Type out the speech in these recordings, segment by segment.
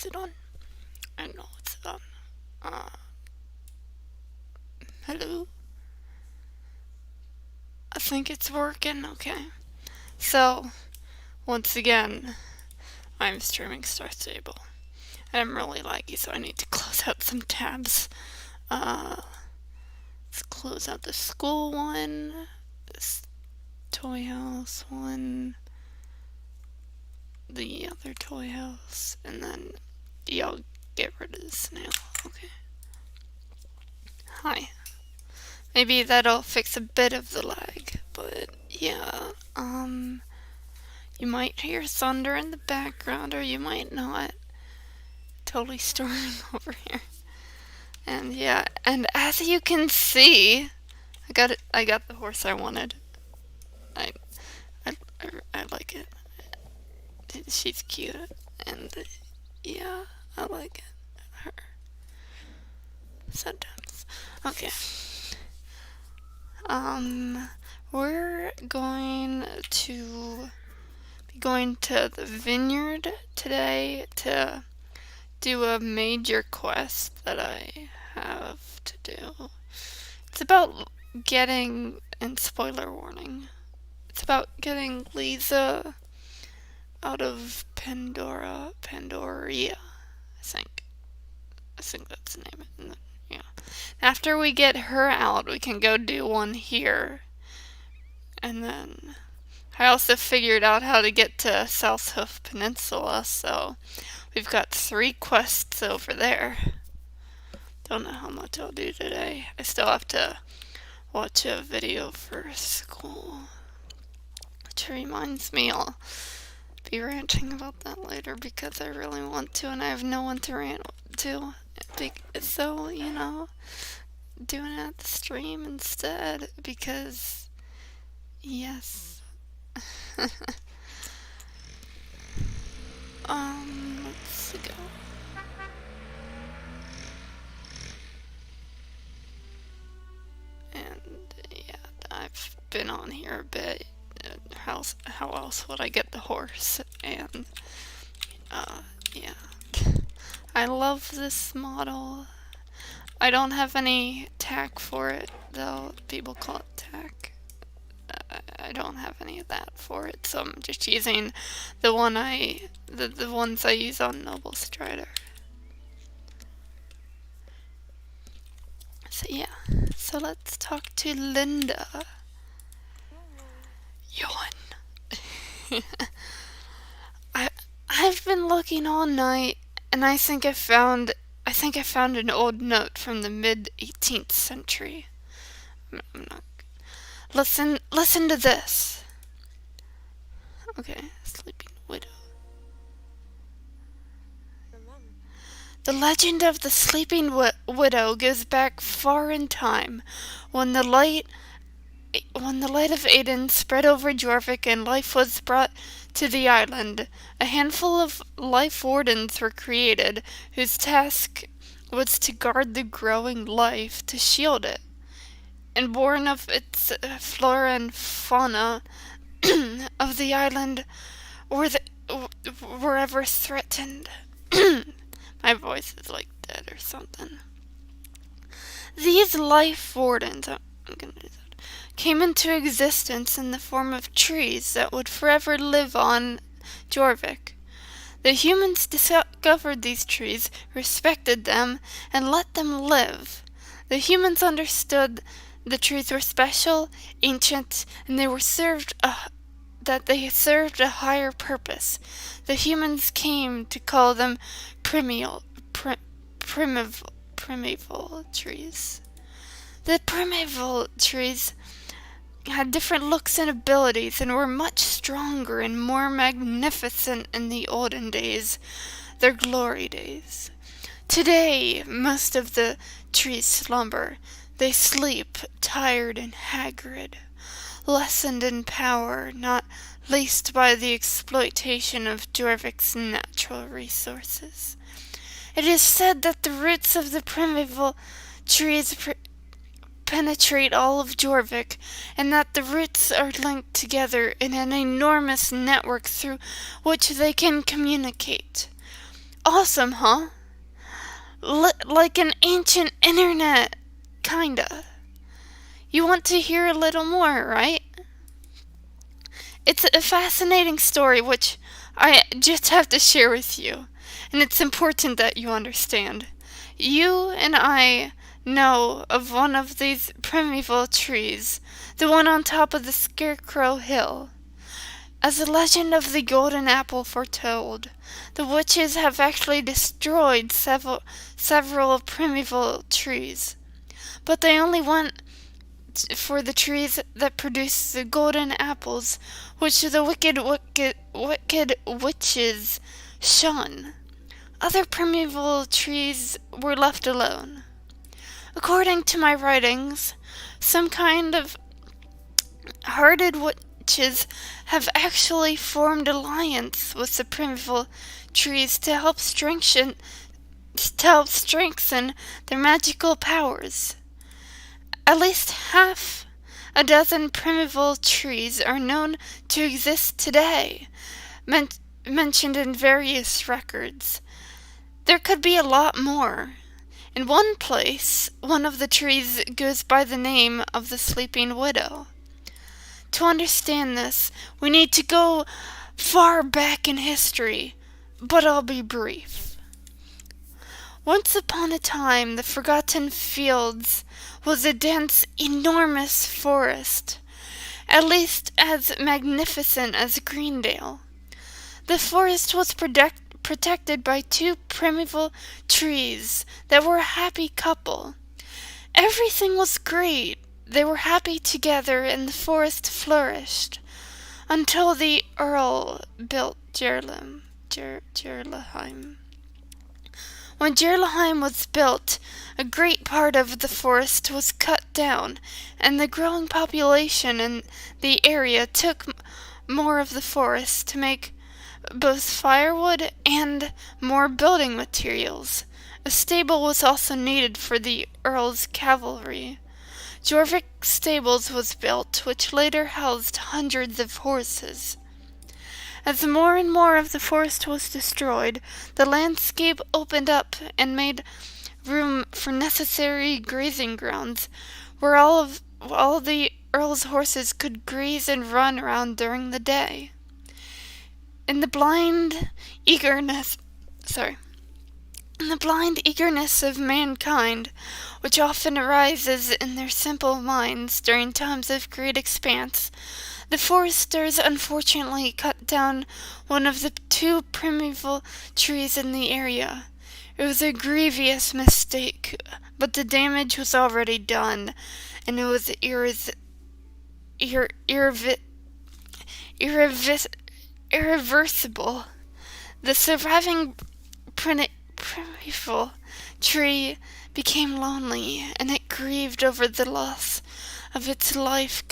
Is it on? I know it's on. Uh, Hello? I think it's working. Okay. So, once again, I'm streaming Star Stable. And I'm really laggy, so I need to close out some tabs. Let's close out the school one, this toy house one, the other toy house, and then y'all get rid of the snail. Okay. Hi. Maybe that'll fix a bit of the lag, but yeah, you might hear thunder in the background, or you might not. Totally storming over here. And yeah, and as you can see, I got the horse I wanted. I, I, I like it. She's cute, and yeah, I like her. Sometimes. Okay. We're going to be going to the vineyard today to do a major quest that I have to do. It's about getting, and spoiler warning, it's about getting Lisa out of Pandoria, I think. I think that's the name. Yeah. After we get her out, we can go do one here. And then I also figured out how to get to South Hoof Peninsula, so we've got 3 quests over there. Don't know how much I'll do today. I still have to watch a video for school. Which reminds me, I'll be ranting about that later because I really want to and I have no one to rant to. So, doing it at the stream instead because, yes. Let's go. And yeah, I've been on here a bit. How else would I get the horse? And yeah, I love this model. I don't have any tack for it though. People call it tack. I don't have any of that for it, so I'm just using the ones I use on Noble Strider. So yeah, so let's talk to Linda. Yawn. I've been looking all night, and I think I found an old note from the mid 18th century. I'm not. Listen to this. Okay, Sleeping Widow. The legend of the Sleeping Widow goes back far in time, when the light of Aden spread over Jorvik and life was brought to the island. A handful of life wardens were created, whose task was to guard the growing life, to shield it. And born of its flora and fauna of the island were ever threatened. My voice is like dead or something. These life wardens, I'm gonna do that, came into existence in the form of trees that would forever live on Jorvik. The humans discovered these trees, respected them, and let them live. The humans understood the trees were special, ancient, and they served a higher purpose. The humans came to call them primeval trees. The primeval trees had different looks and abilities and were much stronger and more magnificent in the olden days, their glory days. Today, most of the trees slumber. They sleep, tired and haggard, lessened in power, not least by the exploitation of Jorvik's natural resources. It is said that the roots of the primeval trees penetrate all of Jorvik, and that the roots are linked together in an enormous network through which they can communicate. Awesome, huh? Like an ancient internet, kinda. You want to hear a little more, right? It's a fascinating story which I just have to share with you, and it's important that you understand. You and I know of one of these primeval trees, the one on top of the Scarecrow Hill. As the legend of the golden apple foretold, the witches have actually destroyed several primeval trees, but they only went for the trees that produce the golden apples, which the wicked witches shun. Other primeval trees were left alone. According to my writings, some kind of hearted witches have actually formed alliance with the primeval trees to help strengthen their magical powers. At least half a dozen primeval trees are known to exist today, mentioned in various records. There could be a lot more. In one place, one of the trees goes by the name of the Sleeping Widow. To understand this, we need to go far back in history, but I'll be brief. Once upon a time, the Forgotten Fields was a dense, enormous forest, at least as magnificent as Greendale. The forest was protected by two primeval trees that were a happy couple. Everything was great. They were happy together and the forest flourished until the Earl built Jerlheim. When Jerlheim was built, a great part of the forest was cut down, and the growing population in the area took more of the forest to make both firewood and more building materials. A stable was also needed for the Earl's cavalry. Jorvik Stables was built, which later housed hundreds of horses. As more and more of the forest was destroyed, the landscape opened up and made room for necessary grazing grounds, where all the Earl's horses could graze and run around during the day. In the blind eagerness of mankind, which often arises in their simple minds during times of great expanse, the foresters unfortunately cut down one of the two primeval trees in the area. It was a grievous mistake, but the damage was already done, and it was irreversible. The surviving primeval tree became lonely, and it grieved over the loss of its life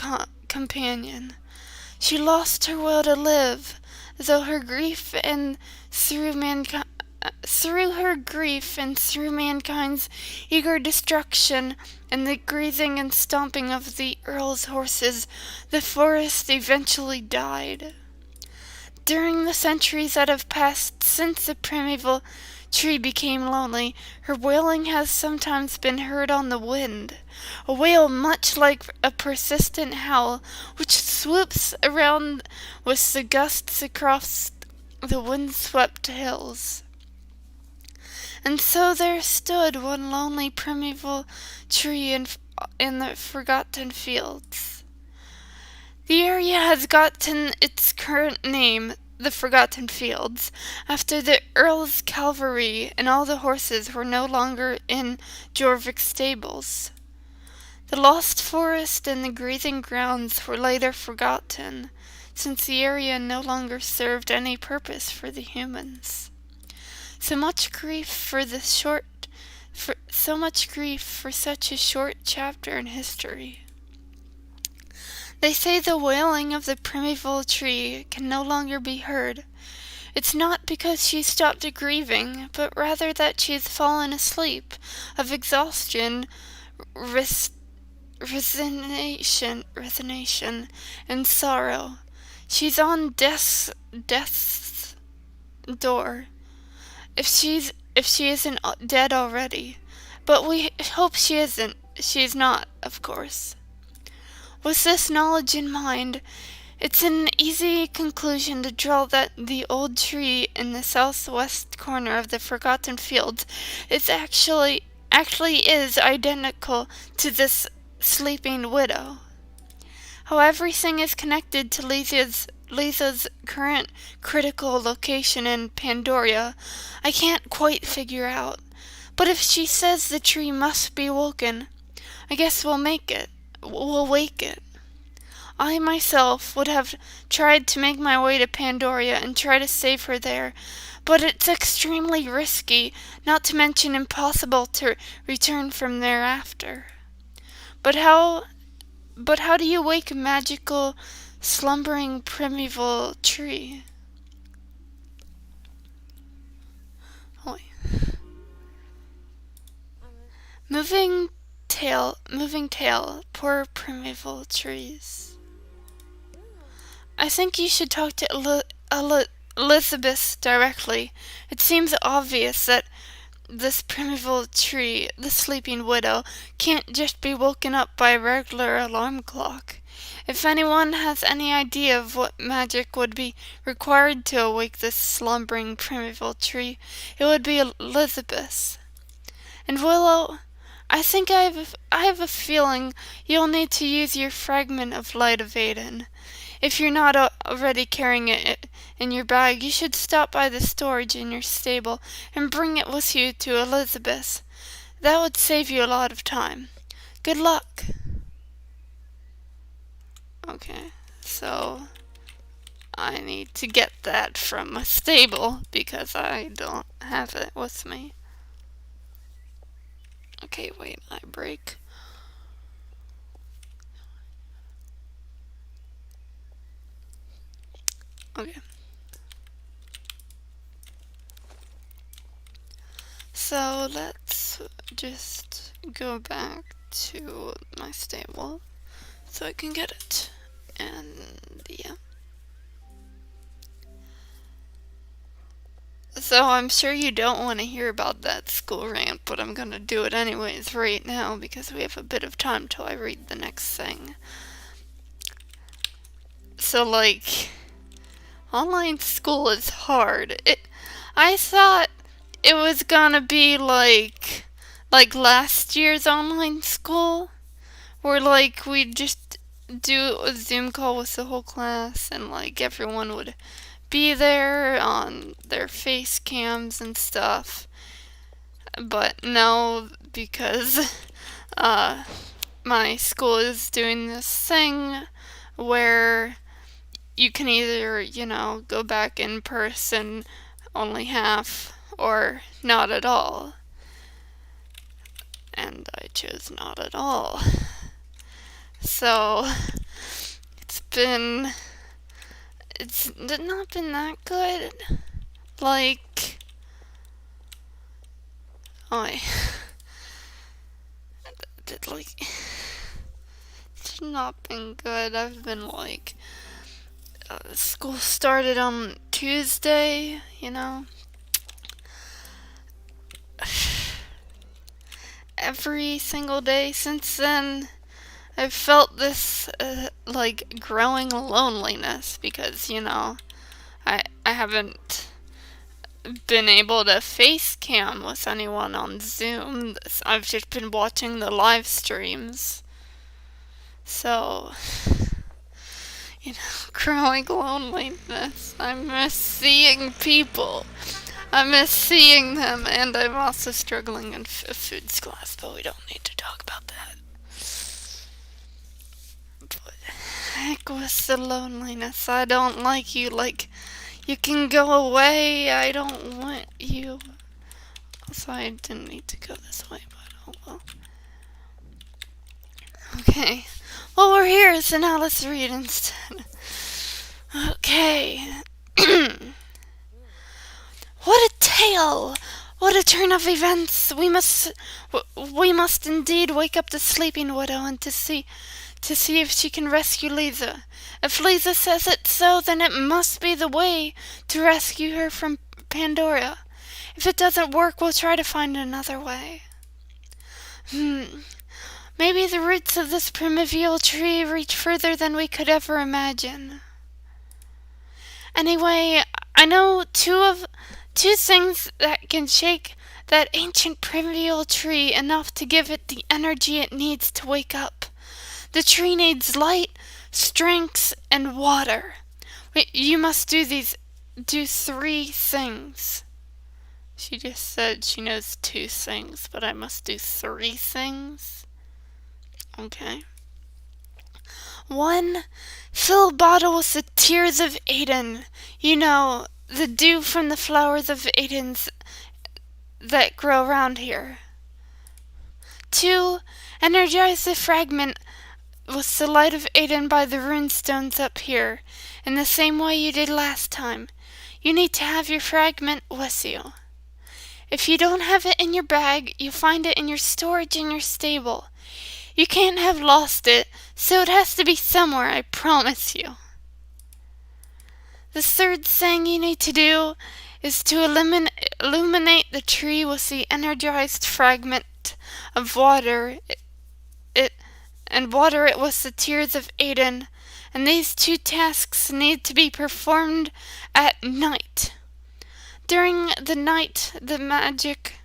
companion. She lost her will to live, though her grief and through her grief and through mankind's eager destruction and the grazing and stomping of the Earl's horses, the forest eventually died. During the centuries that have passed since the primeval tree became lonely, her wailing has sometimes been heard on the wind, a wail much like a persistent howl which swoops around with the gusts across the wind-swept hills. And so there stood one lonely primeval tree in the Forgotten Fields. The area has gotten its current name, the Forgotten Fields, after the Earl's cavalry and all the horses were no longer in Jorvik's stables. The lost forest and the grazing grounds were later forgotten, since the area no longer served any purpose for the humans. So much grief for such a short chapter in history. They say the wailing of the primeval tree can no longer be heard. It's not because she stopped grieving, but rather that she has fallen asleep of exhaustion, resignation, and sorrow. She's on death's door. if she isn't dead already. But we hope she isn't. She's not, of course. With this knowledge in mind, it's an easy conclusion to draw that the old tree in the southwest corner of the Forgotten Fields is actually is identical to this sleeping widow. How everything is connected to Lisa's current critical location in Pandoria, I can't quite figure out. But if she says the tree must be woken, I guess we'll make it. We'll wake it. I myself would have tried to make my way to Pandoria and try to save her there, but it's extremely risky, not to mention impossible to return from there after. But how do you wake a magical, slumbering primeval tree? Oh, moving tail, poor primeval trees. I think you should talk to Elizabeth directly. It seems obvious that this primeval tree, the sleeping widow, can't just be woken up by a regular alarm clock. If anyone has any idea of what magic would be required to awake this slumbering primeval tree, it would be Elizabeth. And Willow, I think I have a feeling you'll need to use your fragment of Light of Aiden. If you're not already carrying it in your bag, you should stop by the storage in your stable and bring it with you to Elizabeth. That would save you a lot of time. Good luck. Okay, so I need to get that from a stable because I don't have it with me. Okay, wait, I break. Okay. So let's just go back to my stable so I can get it. And yeah. So I'm sure you don't want to hear about that school rant, but I'm gonna do it anyways right now because we have a bit of time till I read the next thing. So online school is hard. I thought it was gonna be like last year's online school, where we'd just do a Zoom call with the whole class and everyone would be there on their face cams and stuff. But no, because my school is doing this thing where you can either, go back in person only half or not at all. And I chose not at all. So it's not been that good. It's not been good. I've been school started on Tuesday, every single day since then. I've felt this growing loneliness because I haven't been able to face cam with anyone on Zoom. I've just been watching the live streams. So growing loneliness. I miss seeing people. I miss seeing them, and I'm also struggling in foods class, but we don't need to talk about that. But heck with the loneliness. I don't like you. You can go away. I don't want you. Also, I didn't need to go this way, but oh well. Okay. Well, we're here, so now let's read instead. Okay. What a tale! What a turn of events! We must indeed wake up the sleeping widow and to see if she can rescue Lisa. If Lisa says it's so, then it must be the way to rescue her from Pandora. If it doesn't work, we'll try to find another way. Maybe the roots of this primordial tree reach further than we could ever imagine. Anyway, I know two things that can shake that ancient primordial tree enough to give it the energy it needs to wake up. The tree needs light, strength, and water. You must do 3 things. She just said she knows 2 things, but I must do 3 things? Okay. 1. Fill a bottle with the tears of Aiden. You know, the dew from the flowers of Aiden's that grow around here. 2. Energize the fragment with the light of Aiden by the runestones up here, in the same way you did last time. You need to have your fragment with you. If you don't have it in your bag, you'll find it in your storage in your stable. You can't have lost it, so it has to be somewhere, I promise you. The 3rd thing you need to do is to illuminate the tree with the energized fragment of water and water it with the tears of Aiden, and these 2 tasks need to be performed at night. During the night, the magic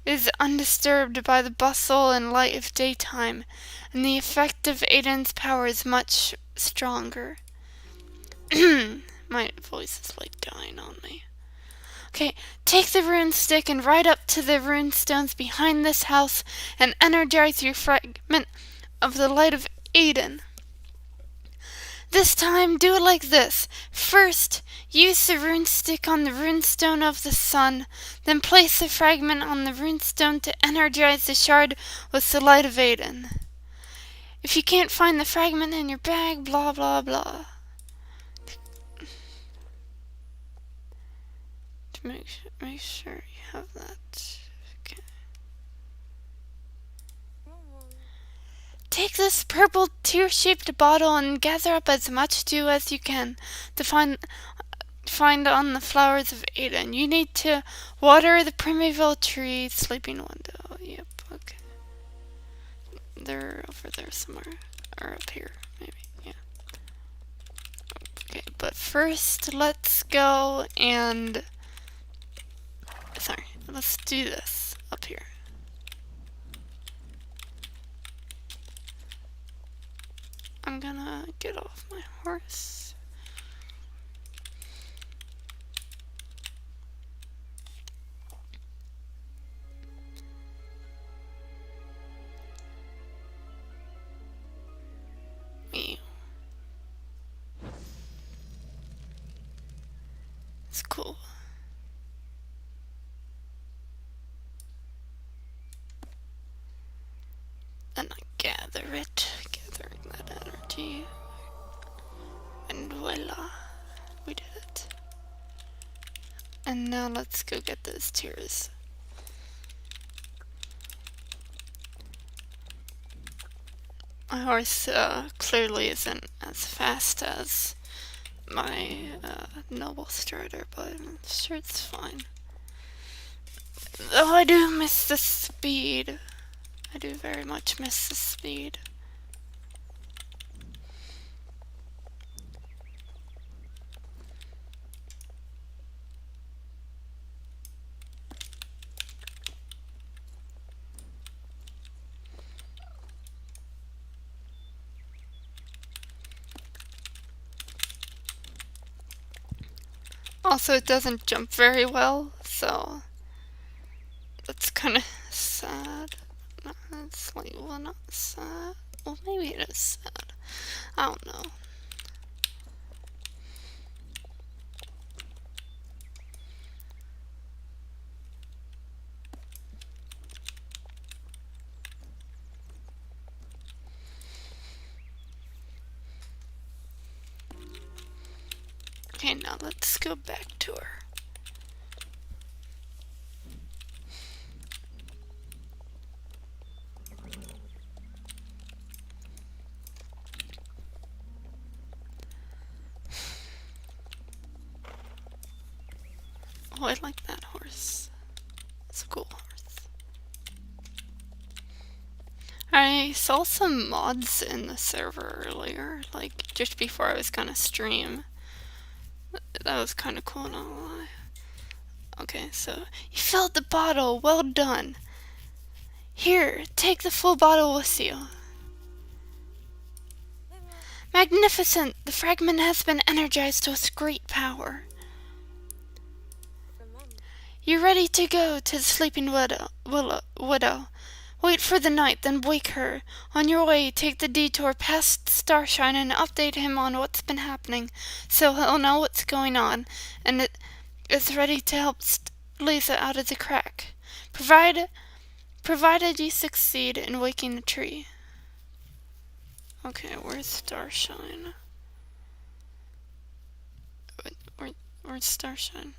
is undisturbed by the bustle and light of daytime, and the effect of Aiden's power is much stronger. My voice is like dying on me. Okay, take the rune stick and ride up to the rune stones behind this house and energize your fragment of the light of Aiden. This time, do it like this. First, use the rune stick on the runestone of the sun, then place the fragment on the runestone to energize the shard with the light of Aiden. If you can't find the fragment in your bag, blah blah blah. To make sure you have that. Okay. Take this purple tear-shaped bottle and gather up as much dew as you can to find on the flowers of Aiden. You need to water the primordial tree sleeping window. Yep, okay. They're over there somewhere. Or up here, maybe, yeah. Okay, but first let's go and... Sorry, let's do this up here. I'm gonna get off my horse. It's cool. And I gather it, gathering that energy. And voila, we did it. And now let's go get those tears. My horse clearly isn't as fast as my noble strider, but I'm sure it's fine. Though I do miss the speed. I do very much miss the speed. Also, it doesn't jump very well, so that's kind of sad. No, it's like, well, not sad. Well, maybe it is sad. I don't know. Okay, now let's go back to her. Oh, I like that horse. School Hearth. I saw some mods in the server earlier, like just before I was gonna stream. That was kind of cool, not gonna lie. Okay, so you filled the bottle. Well done. Here, take the full bottle with you. Magnificent! The fragment has been energized with great power. You're ready to go to the sleeping widow. Wait for the knight, then wake her. On your way, take the detour past Starshine and update him on what's been happening, so he'll know what's going on, and is ready to help Lisa out of the crack. Provided you succeed in waking the tree. Okay, where's Starshine? Where's Starshine?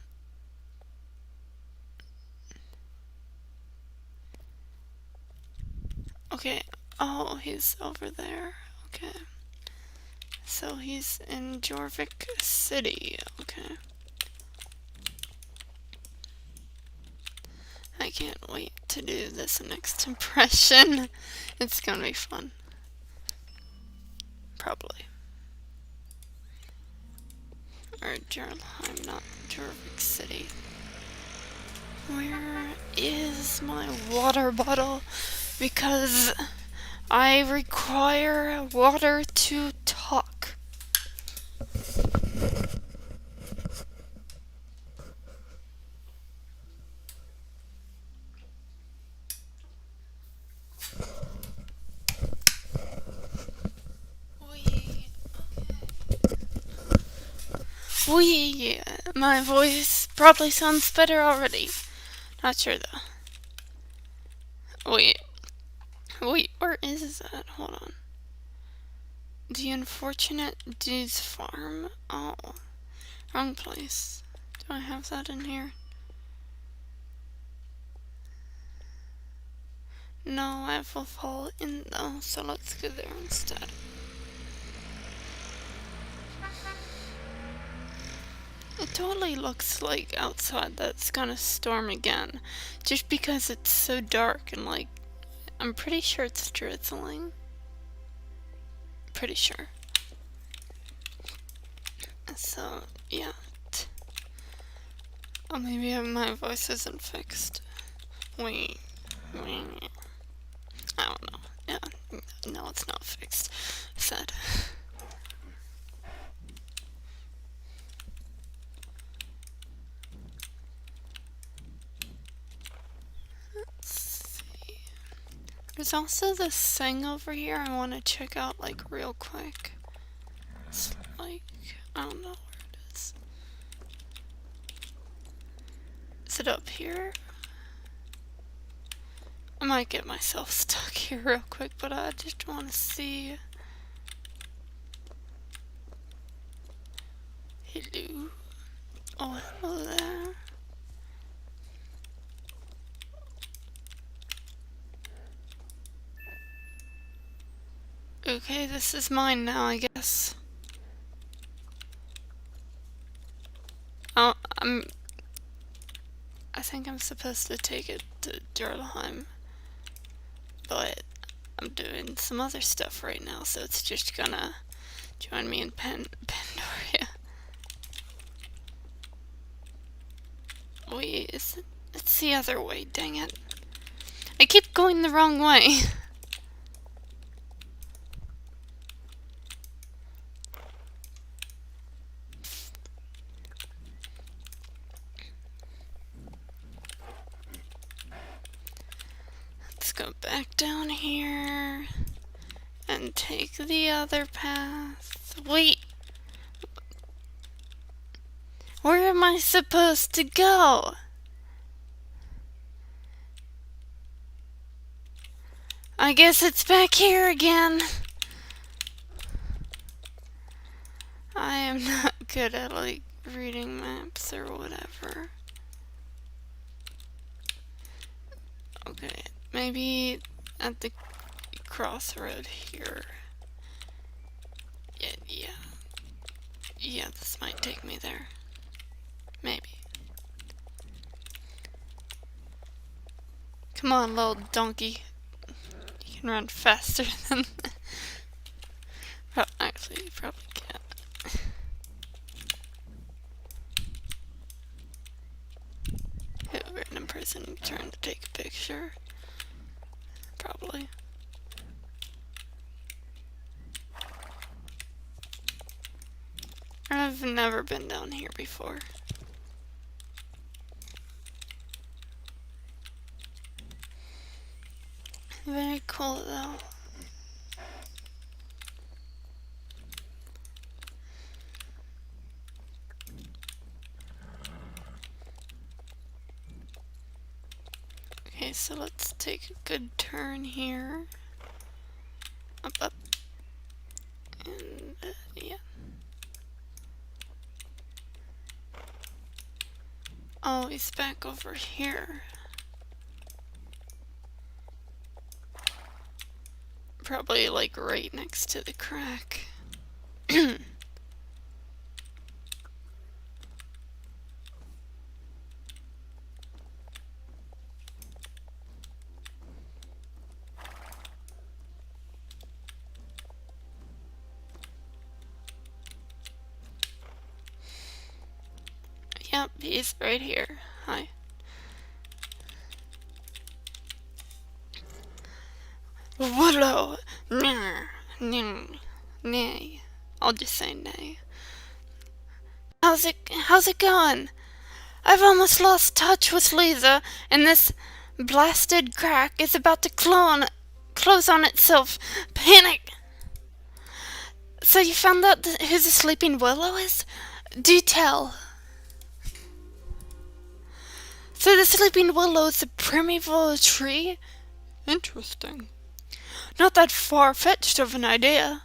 Okay, oh, he's over there. Okay. So he's in Jorvik City. Okay. I can't wait to do this next impression. It's gonna be fun. Probably. Or Jarlheim, not Jorvik City. Where is my water bottle? Because I require water to talk. Wee, my voice probably sounds better already. Not sure though. Wait, where is that? Hold on. The Unfortunate Dude's Farm? Oh, wrong place. Do I have that in here? No, I have a fall in though, so let's go there instead. It totally looks like outside that's gonna storm again, just because it's so dark and like, I'm pretty sure it's drizzling. Pretty sure. So, yeah. Oh, maybe my voice isn't fixed. Wait. I don't know. Yeah, no, it's not fixed. Sad. Let's see. There's also this thing over here I want to check out, like, real quick. It's like, I don't know where it is. Is it up here? I might get myself stuck here real quick, but I just want to see. Hello. Oh, hello there. Okay, this is mine now, I guess. Oh, I think I'm supposed to take it to Jarlheim, but I'm doing some other stuff right now, so it's just gonna join me in Pandoria. Wait, it's the other way, dang it. I keep going the wrong way. Let's go back down here and take the other path. Wait! Where am I supposed to go? I guess it's back here again. I am not good at, like, reading maps or whatever. Okay, maybe at the crossroad here. Yeah, this might take me there. Maybe. Come on, little donkey. You can run faster than... Actually, you probably can't. Hit a random person trying to take a picture. Probably. I've never been down here before. Very cool though. Okay, so let's take a good turn here. Up. And, yeah. Oh, he's back over here. Probably like right next to the crack. Yep, he's right here. Hi. Willow! Nay. I'll just say nay. How's it going? I've almost lost touch with Lisa, and this blasted crack is about to close on itself. Panic! So you found out who the Sleeping Willow is? Do tell. So the Sleeping Willow is a primeval tree? Interesting. Not that far-fetched of an idea.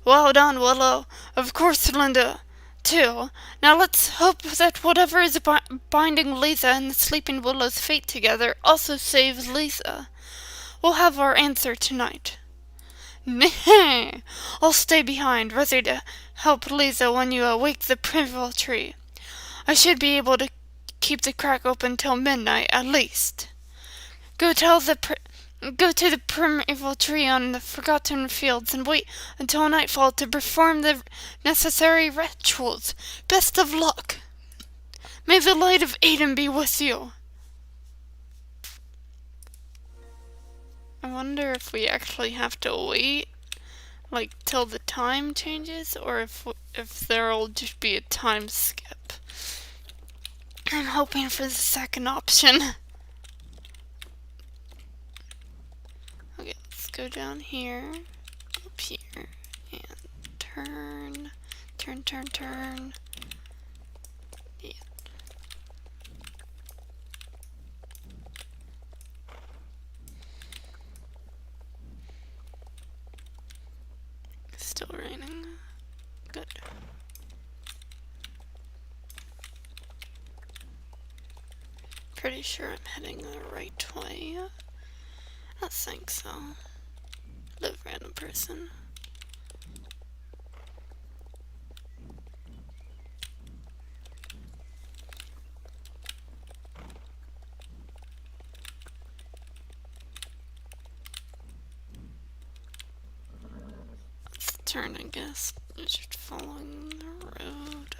Well done, Willow. Of course, Linda, too. Now let's hope that whatever is binding Lisa and the Sleeping Willow's fate together also saves Lisa. We'll have our answer tonight. Nay, I'll stay behind, ready to help Lisa when you awake the primeval tree. I should be able to keep the crack open till midnight, at least. Go to the primeval tree on the Forgotten Fields and wait until nightfall to perform the necessary rituals. Best of luck. May the light of Aiden be with you. I wonder if we actually have to wait, like, till the time changes, or if there'll just be a time skip. I'm hoping for the second option. Okay, let's go down here, up here, and turn. Yeah. Still raining. Good. Pretty sure I'm heading the right way. I think so. Live random person. Let's turn, I guess. Just following the road.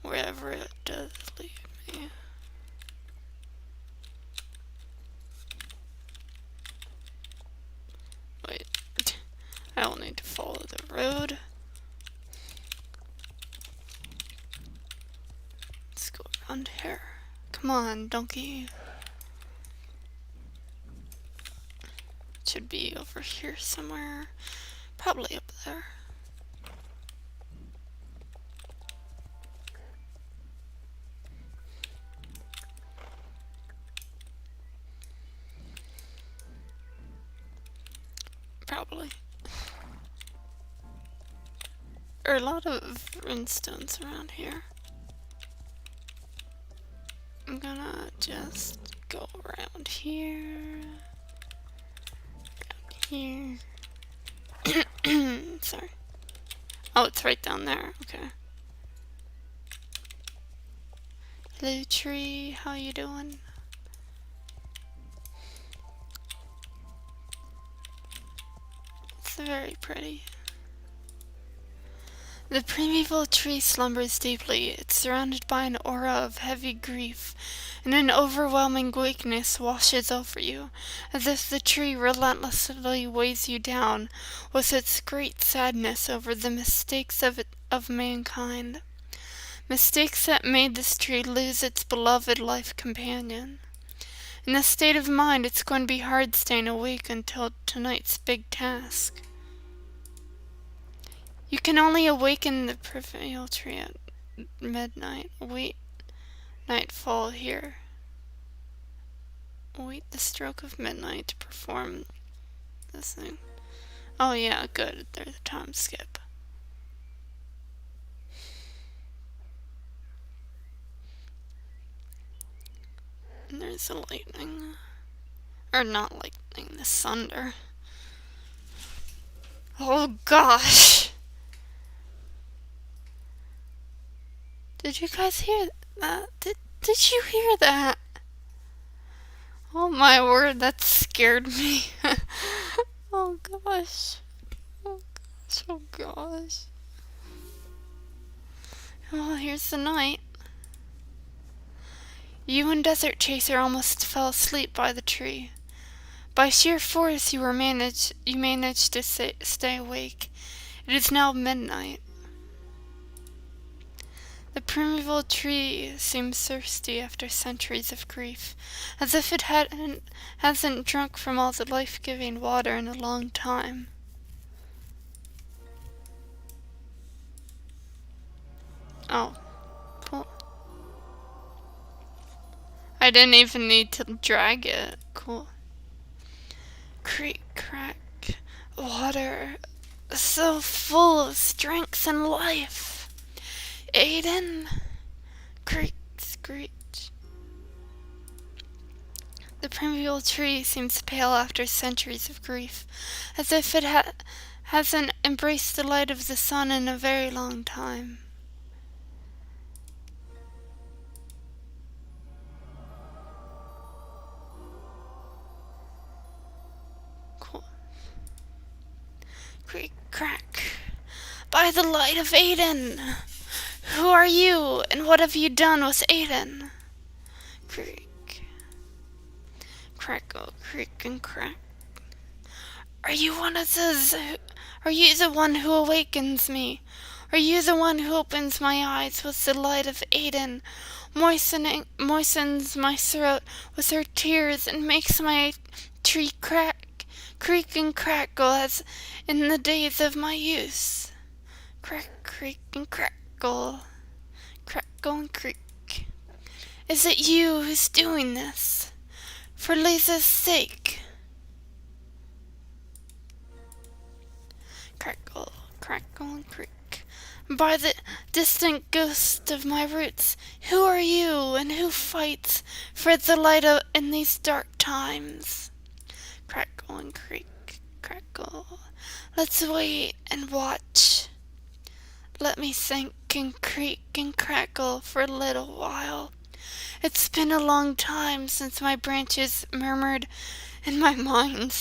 Wherever it does lead me. Wait. I don't need to follow the road. Let's go around here. Come on, donkey. It should be over here somewhere. Probably up there. Probably. There are a lot of runestones around here. I'm gonna just go around here. Around here. Sorry. Oh, it's right down there. Okay. Hello, tree. How you doing? very pretty. The primeval tree slumbers deeply. It's surrounded by an aura of heavy grief, and an overwhelming weakness washes over you, as if the tree relentlessly weighs you down with its great sadness over the mistakes of mankind. Mistakes that made this tree lose its beloved life companion. In this state of mind, it's going to be hard staying awake until tonight's big task. You can only awaken the primeval tree at midnight. Wait nightfall here. Wait the stroke of midnight to perform this thing. Oh yeah, good. There's a time skip. And there's the lightning. Or not lightning, the thunder. Oh gosh! Did you guys hear that? Did you hear that? Oh my word, that scared me. Oh gosh. Oh gosh, oh gosh. Well, here's the night. You and Desert Chaser almost fell asleep by the tree. By sheer force you managed to stay awake. It is now midnight. The primeval tree seems thirsty after centuries of grief, as if it hasn't drunk from all the life-giving water in a long time. Oh, cool. I didn't even need to drag it. Cool. Creak, crack, water, so full of strength and life. Aiden, creak, screech. The primeval tree seems pale after centuries of grief, as if it hasn't embraced the light of the sun in a very long time. Cool. Creak, crack. By the light of Aiden! Who are you, and what have you done with Aiden? Creak. Crackle, creak, and crack. Are you the one who awakens me? Are you the one who opens my eyes with the light of Aiden, moistens my throat with her tears, and makes my tree creak and crackle as in the days of my youth? Crack, creak, and crackle, and creak. Is it you who's doing this? For Lisa's sake? Crackle, crackle, and creak. By the distant ghost of my roots, who are you, and who fights for the light in these dark times? Crackle and creak, crackle. Let's wait and watch. Let me think and creak and crackle for a little while. It's been a long time since my branches murmured and my mind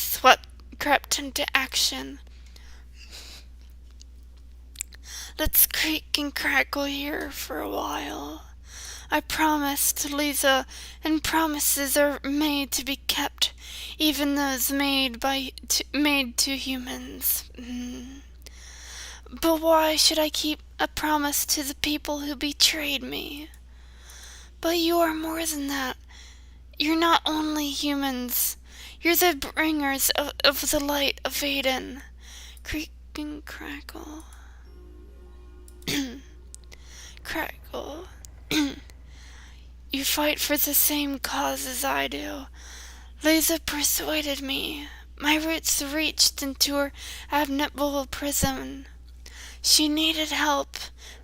crept into action. Let's creak and crackle here for a while. I promised to Lisa, and promises are made to be kept, even those made to humans. But why should I keep a promise to the people who betrayed me? But you are more than that. You're not only humans. You're the bringers of the light of Aiden. Creak and crackle. Crackle. You fight for the same cause as I do. Lisa persuaded me. My roots reached into her abominable prison. She needed help,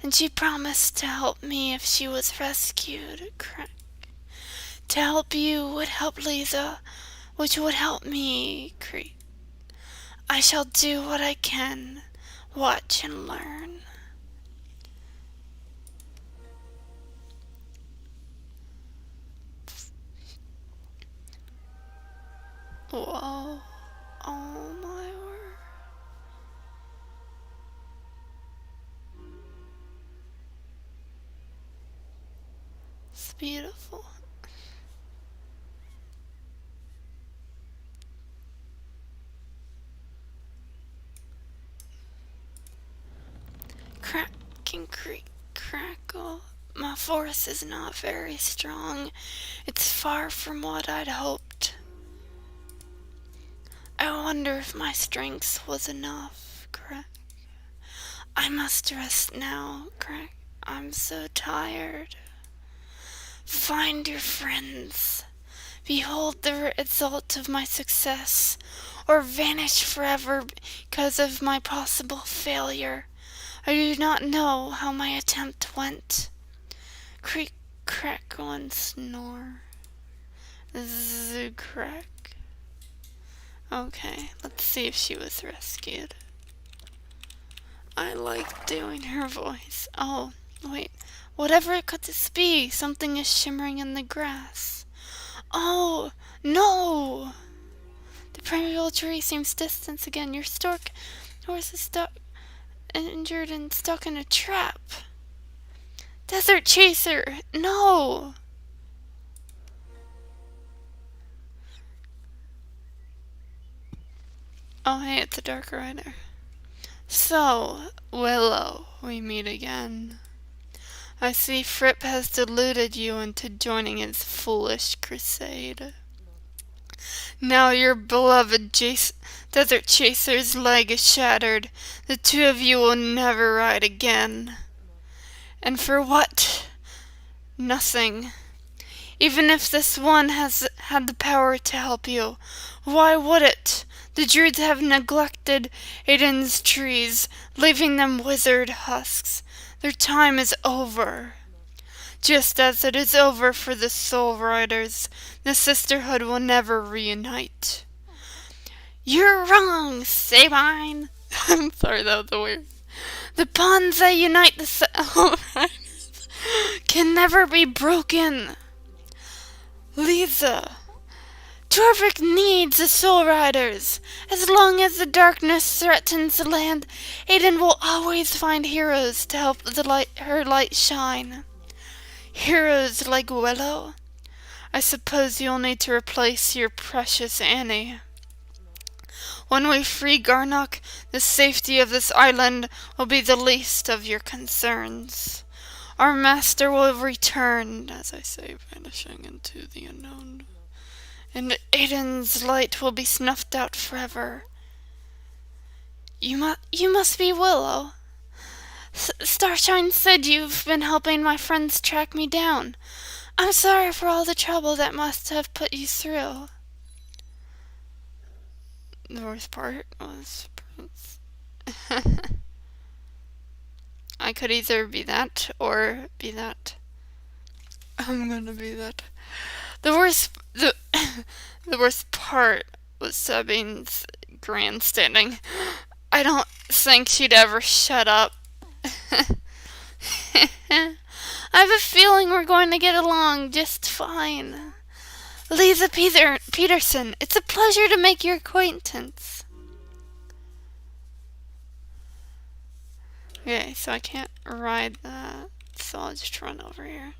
and she promised to help me if she was rescued. Crack. To help you would help Lisa, which would help me. Creak. I shall do what I can. Watch and learn. Whoa. Oh my word. beautiful. Cracking creak, crackle. My force is not very strong. It's far from what I'd hoped. I wonder if my strength was enough. Crack. I must rest now. Crack. I'm so tired. Find your friends. Behold the result of my success, or vanish forever because of my possible failure. I do not know how my attempt went. Creak, crackle, and snore. Zzz, crack. Okay, let's see if she was rescued. I like doing her voice. Oh, wait. Whatever could this be? Something is shimmering in the grass. Oh, no! The primeval tree seems distant again. Your stork horse is stuck, injured and stuck in a trap. Desert Chaser, no! Oh, hey, it's a Dark Rider. So, Willow, we meet again. I see Fripp has deluded you into joining his foolish crusade. Now your beloved Desert Chaser's leg is shattered. The two of you will never ride again. And for what? Nothing. Even if this one has had the power to help you, why would it? The druids have neglected Aiden's trees, leaving them withered husks. Their time is over. Just as it is over for the Soul Riders, the Sisterhood will never reunite. You're wrong, Sabine. I'm sorry, that was weird. The bonds that unite the Soul Riders can never be broken. Lisa, Torvik needs the Soul Riders. As long as the darkness threatens the land, Aiden will always find heroes to help her light shine. Heroes like Willow. I suppose you'll need to replace your precious Annie. When we free Garnock, the safety of this island will be the least of your concerns. Our master will return, as I say, vanishing into the unknown. And Aiden's light will be snuffed out forever. You must be Willow. Starshine said you've been helping my friends track me down. I'm sorry for all the trouble that must have put you through. The worst part was Prince. I could either be that or be that. I'm gonna be that. The worst part was Sabine's grandstanding. I don't think she'd ever shut up. I have a feeling we're going to get along just fine. Lisa Peterson, it's a pleasure to make your acquaintance. Okay, so I can't ride that, so I'll just run over here.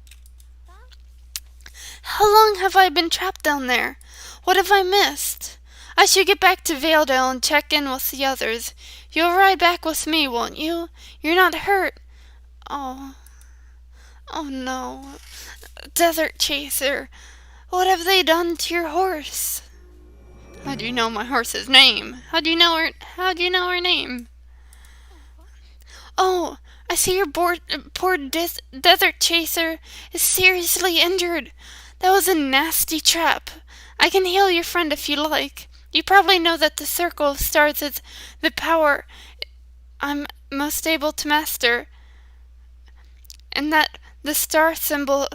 How long have I been trapped down there? What have I missed? I should get back to Valedale and check in with the others. You'll ride back with me, won't you? You're not hurt. Oh no. Desert Chaser, what have they done to your horse? How do you know my horse's name? How do you know her name? Oh, I see your poor Desert Chaser is seriously injured. That was a nasty trap. I can heal your friend if you like. You probably know that the Circle of Stars is the power I'm most able to master, and that the star symbol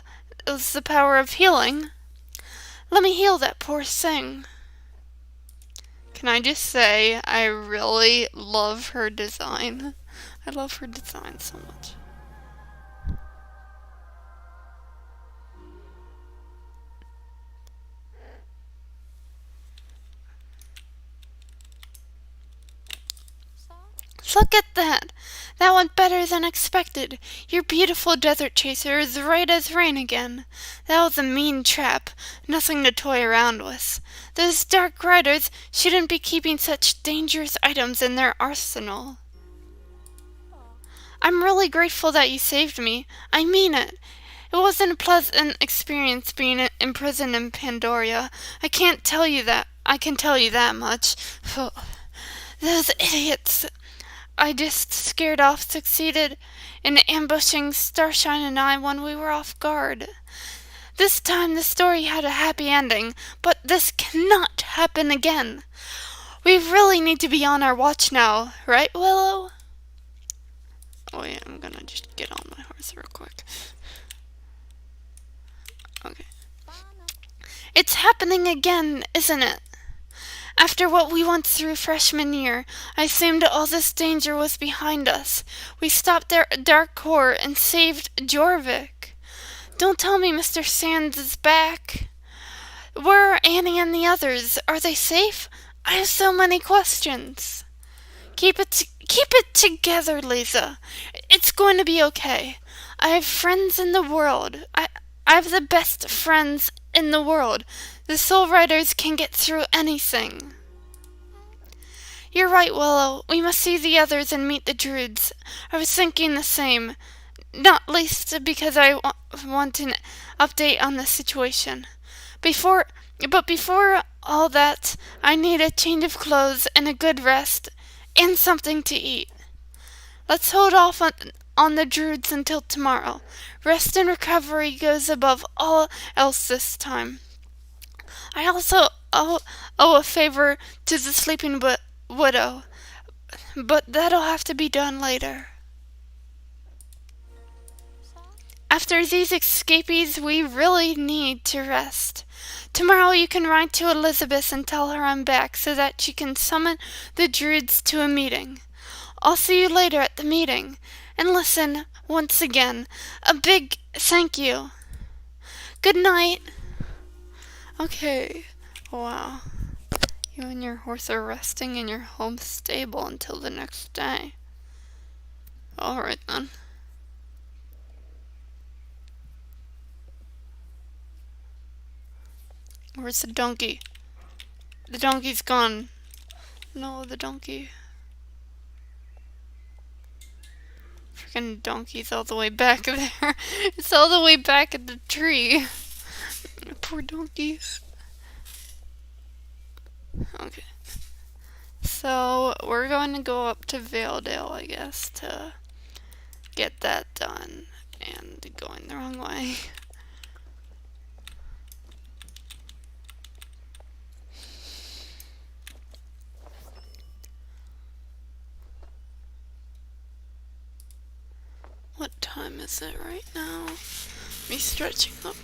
is the power of healing. Let me heal that poor thing. Can I just say, I really love her design. I love her design so much. Look at that! That went better than expected. Your beautiful desert chaser is right as rain again. That was a mean trap, nothing to toy around with. Those dark riders shouldn't be keeping such dangerous items in their arsenal. I'm really grateful that you saved me. I mean it. It wasn't a pleasant experience being imprisoned in Pandoria. I can tell you that much. Those idiots I just scared off succeeded in ambushing Starshine and I when we were off guard. This time the story had a happy ending, but this cannot happen again. We really need to be on our watch now, right, Willow? Oh yeah, I'm gonna just get on my horse real quick. Okay. It's happening again, isn't it? After what we went through freshman year, I assumed all this danger was behind us. We stopped their Dark Core and saved Jorvik. Don't tell me Mr. Sands is back. Where are Annie and the others? Are they safe? I have so many questions. Keep it together, Lisa. It's going to be okay. I have friends in the world. I have the best friends in the world. The Soul Riders can get through anything. You're right, Willow. We must see the others and meet the Druids. I was thinking the same. Not least because I want an update on the situation. But before all that, I need a change of clothes and a good rest and something to eat. Let's hold off on the Druids until tomorrow. Rest and recovery goes above all else this time. I also owe a favor to the sleeping widow, but that'll have to be done later. After these escapees, we really need to rest. Tomorrow you can write to Elizabeth and tell her I'm back so that she can summon the Druids to a meeting. I'll see you later at the meeting. And listen, once again, a big thank you. Good night. Okay. Wow. You and your horse are resting in your home stable until the next day. Alright then. Where's the donkey? The donkey's gone. No, the donkey. Freaking donkey's all the way back there. It's all the way back at the tree. Poor donkeys. Okay. So, we're going to go up to Valedale, I guess, to get that done. And going the wrong way. What time is it right now? Me stretching up.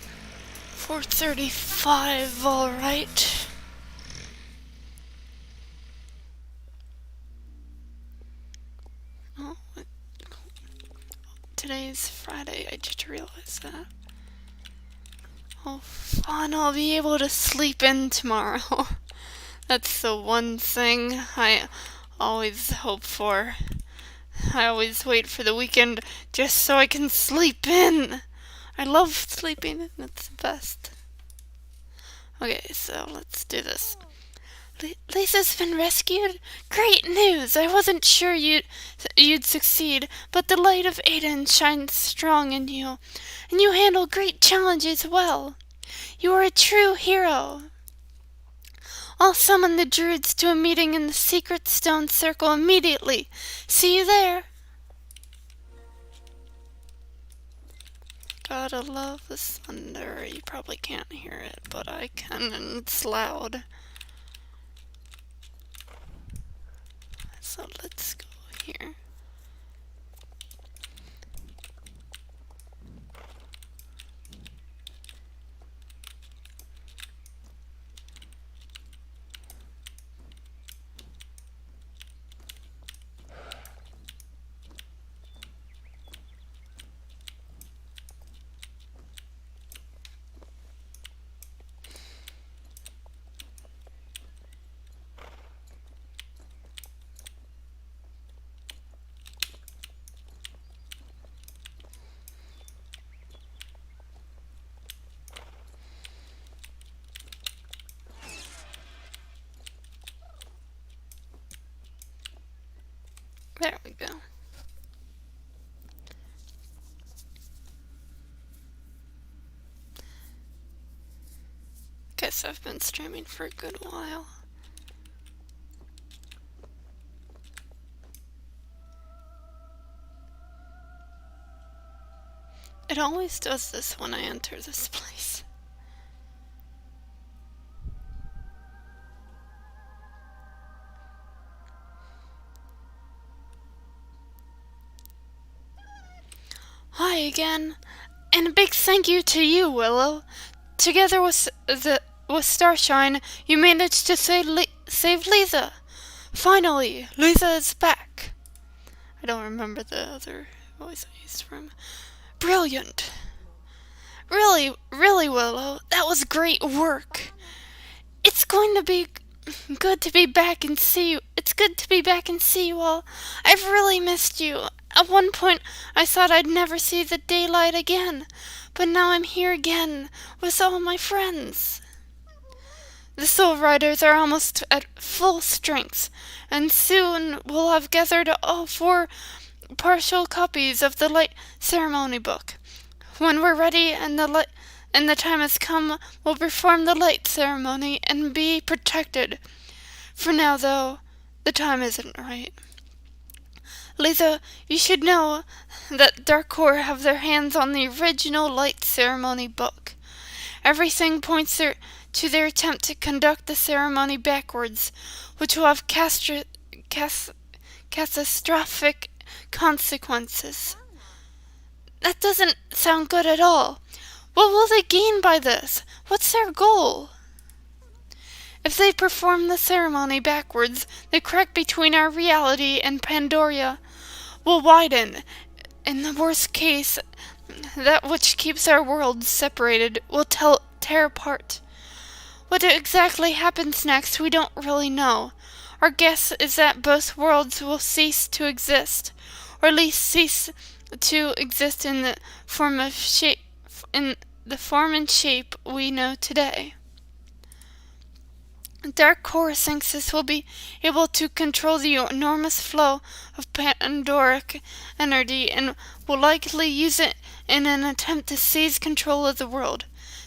4:35, alright. Oh, today's Friday, I just realized that. Oh, fun, I'll be able to sleep in tomorrow. That's the one thing I always hope for. I always wait for the weekend just so I can sleep in. I love sleeping in, it's the best. Okay, so let's do this. Lisa's been rescued? Great news! I wasn't sure you'd succeed, but the light of Aiden shines strong in you, and you handle great challenges well. You are a true hero. I'll summon the Druids to a meeting in the Secret Stone Circle immediately. See you there. Gotta love the thunder. You probably can't hear it, but I can, and it's loud. So let's go here. guess I've been streaming for a good while. It always does this when I enter this place. Hi again, and a big thank you to you, Willow. Together with Starshine, you managed to save Lisa. Finally, Lisa is back. I don't remember the other voice I used from. Brilliant. Really, Willow, that was great work. It's going to be good to be back and see you. It's good to be back and see you all. I've really missed you. At one point, I thought I'd never see the daylight again, but now I'm here again with all my friends. The Soul Riders are almost at full strength, and soon we'll have gathered all 4 partial copies of the Light Ceremony book. When we're ready and the time has come, we'll perform the Light Ceremony and be protected. For now, though, the time isn't right. Lisa, you should know that Dark Core have their hands on the original Light Ceremony book. Everything points to their attempt to conduct the ceremony backwards, which will have catastrophic consequences. That doesn't sound good at all. What will they gain by this? What's their goal? If they perform the ceremony backwards, the crack between our reality and Pandoria will widen. In the worst case, that which keeps our worlds separated will tear apart. What exactly happens next, we don't really know. Our guess is that both worlds will cease to exist, or at least cease to exist in the form and shape we know today. Dark Core thinks this will be able to control the enormous flow of Pandoric energy and will likely use it in an attempt to seize control of the world.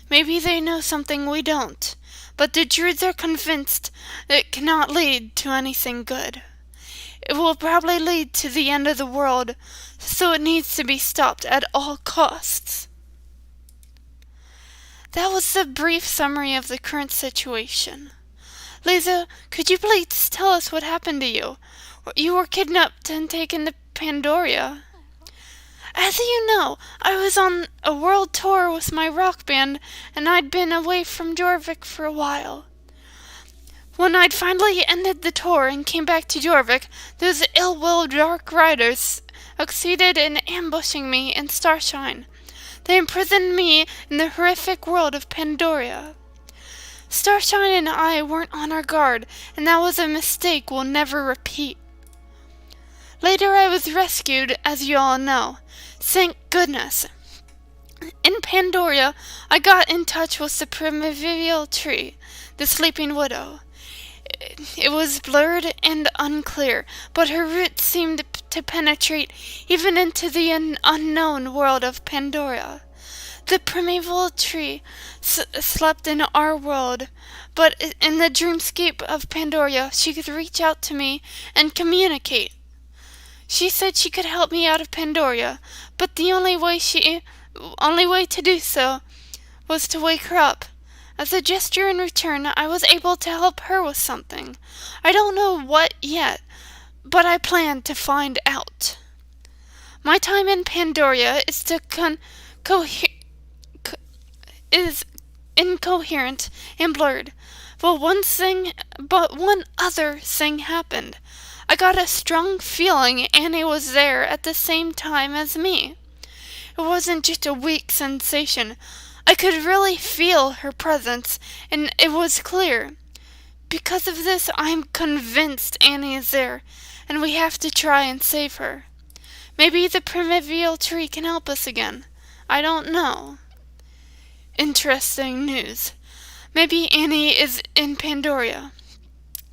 Maybe they know something we don't, but the Druids are convinced it cannot lead to anything good. It will probably lead to the end of the world, so it needs to be stopped at all costs. That was the brief summary of the current situation. Lisa, could you please tell us what happened to you? You were kidnapped and taken to Pandoria. As you know, I was on a world tour with my rock band, and I'd been away from Jorvik for a while. When I'd finally ended the tour and came back to Jorvik, those ill-willed Dark Riders succeeded in ambushing me and Starshine. They imprisoned me in the horrific world of Pandoria. Starshine and I weren't on our guard, and that was a mistake we'll never repeat. Later I was rescued, as you all know. Thank goodness. In Pandoria, I got in touch with the primordial tree, the Sleeping Widow. It was blurred and unclear, but her roots seemed to penetrate even into the unknown world of Pandoria. The primeval tree slept in our world, but in the dreamscape of Pandoria, she could reach out to me and communicate. She said she could help me out of Pandoria, but the only way to do so was to wake her up. As a gesture in return, I was able to help her with something. I don't know what yet, but I plan to find out. My time in Pandoria is incoherent and blurred. But one other thing happened. I got a strong feeling Annie was there at the same time as me. It wasn't just a weak sensation. I could really feel her presence, and it was clear. Because of this, I'm convinced Annie is there, and we have to try and save her. Maybe the primordial tree can help us again. I don't know. Interesting news. Maybe Annie is in Pandoria.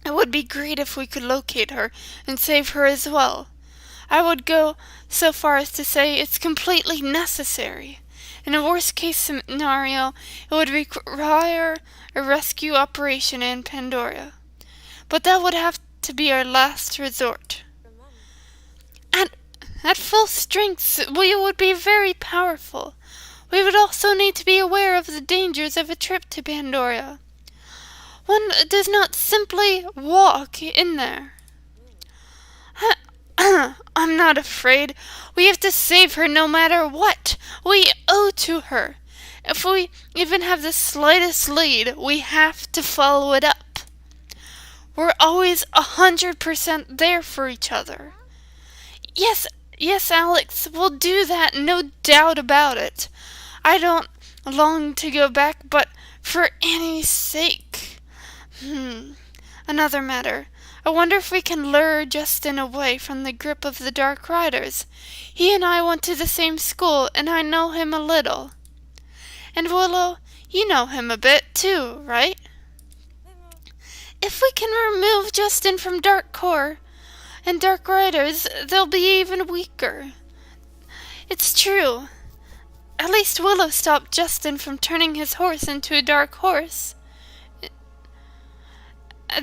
It would be great if we could locate her and save her as well. I would go so far as to say it's completely necessary. In a worst-case scenario, it would require a rescue operation in Pandora. But that would have to be our last resort. At full strength, we would be very powerful. We would also need to be aware of the dangers of a trip to Pandora. One does not simply walk in there. I'm not afraid. We have to save her no matter what. We owe to her. If we even have the slightest lead, we have to follow it up. We're always 100% there for each other. Yes, Alex, we'll do that, no doubt about it. I don't long to go back, but for Annie's sake. Another matter. I wonder if we can lure Justin away from the grip of the Dark Riders. He and I went to the same school, and I know him a little. And Willow, you know him a bit, too, right? If we can remove Justin from Dark Core and Dark Riders, they'll be even weaker. It's true. At least Willow stopped Justin from turning his horse into a dark horse.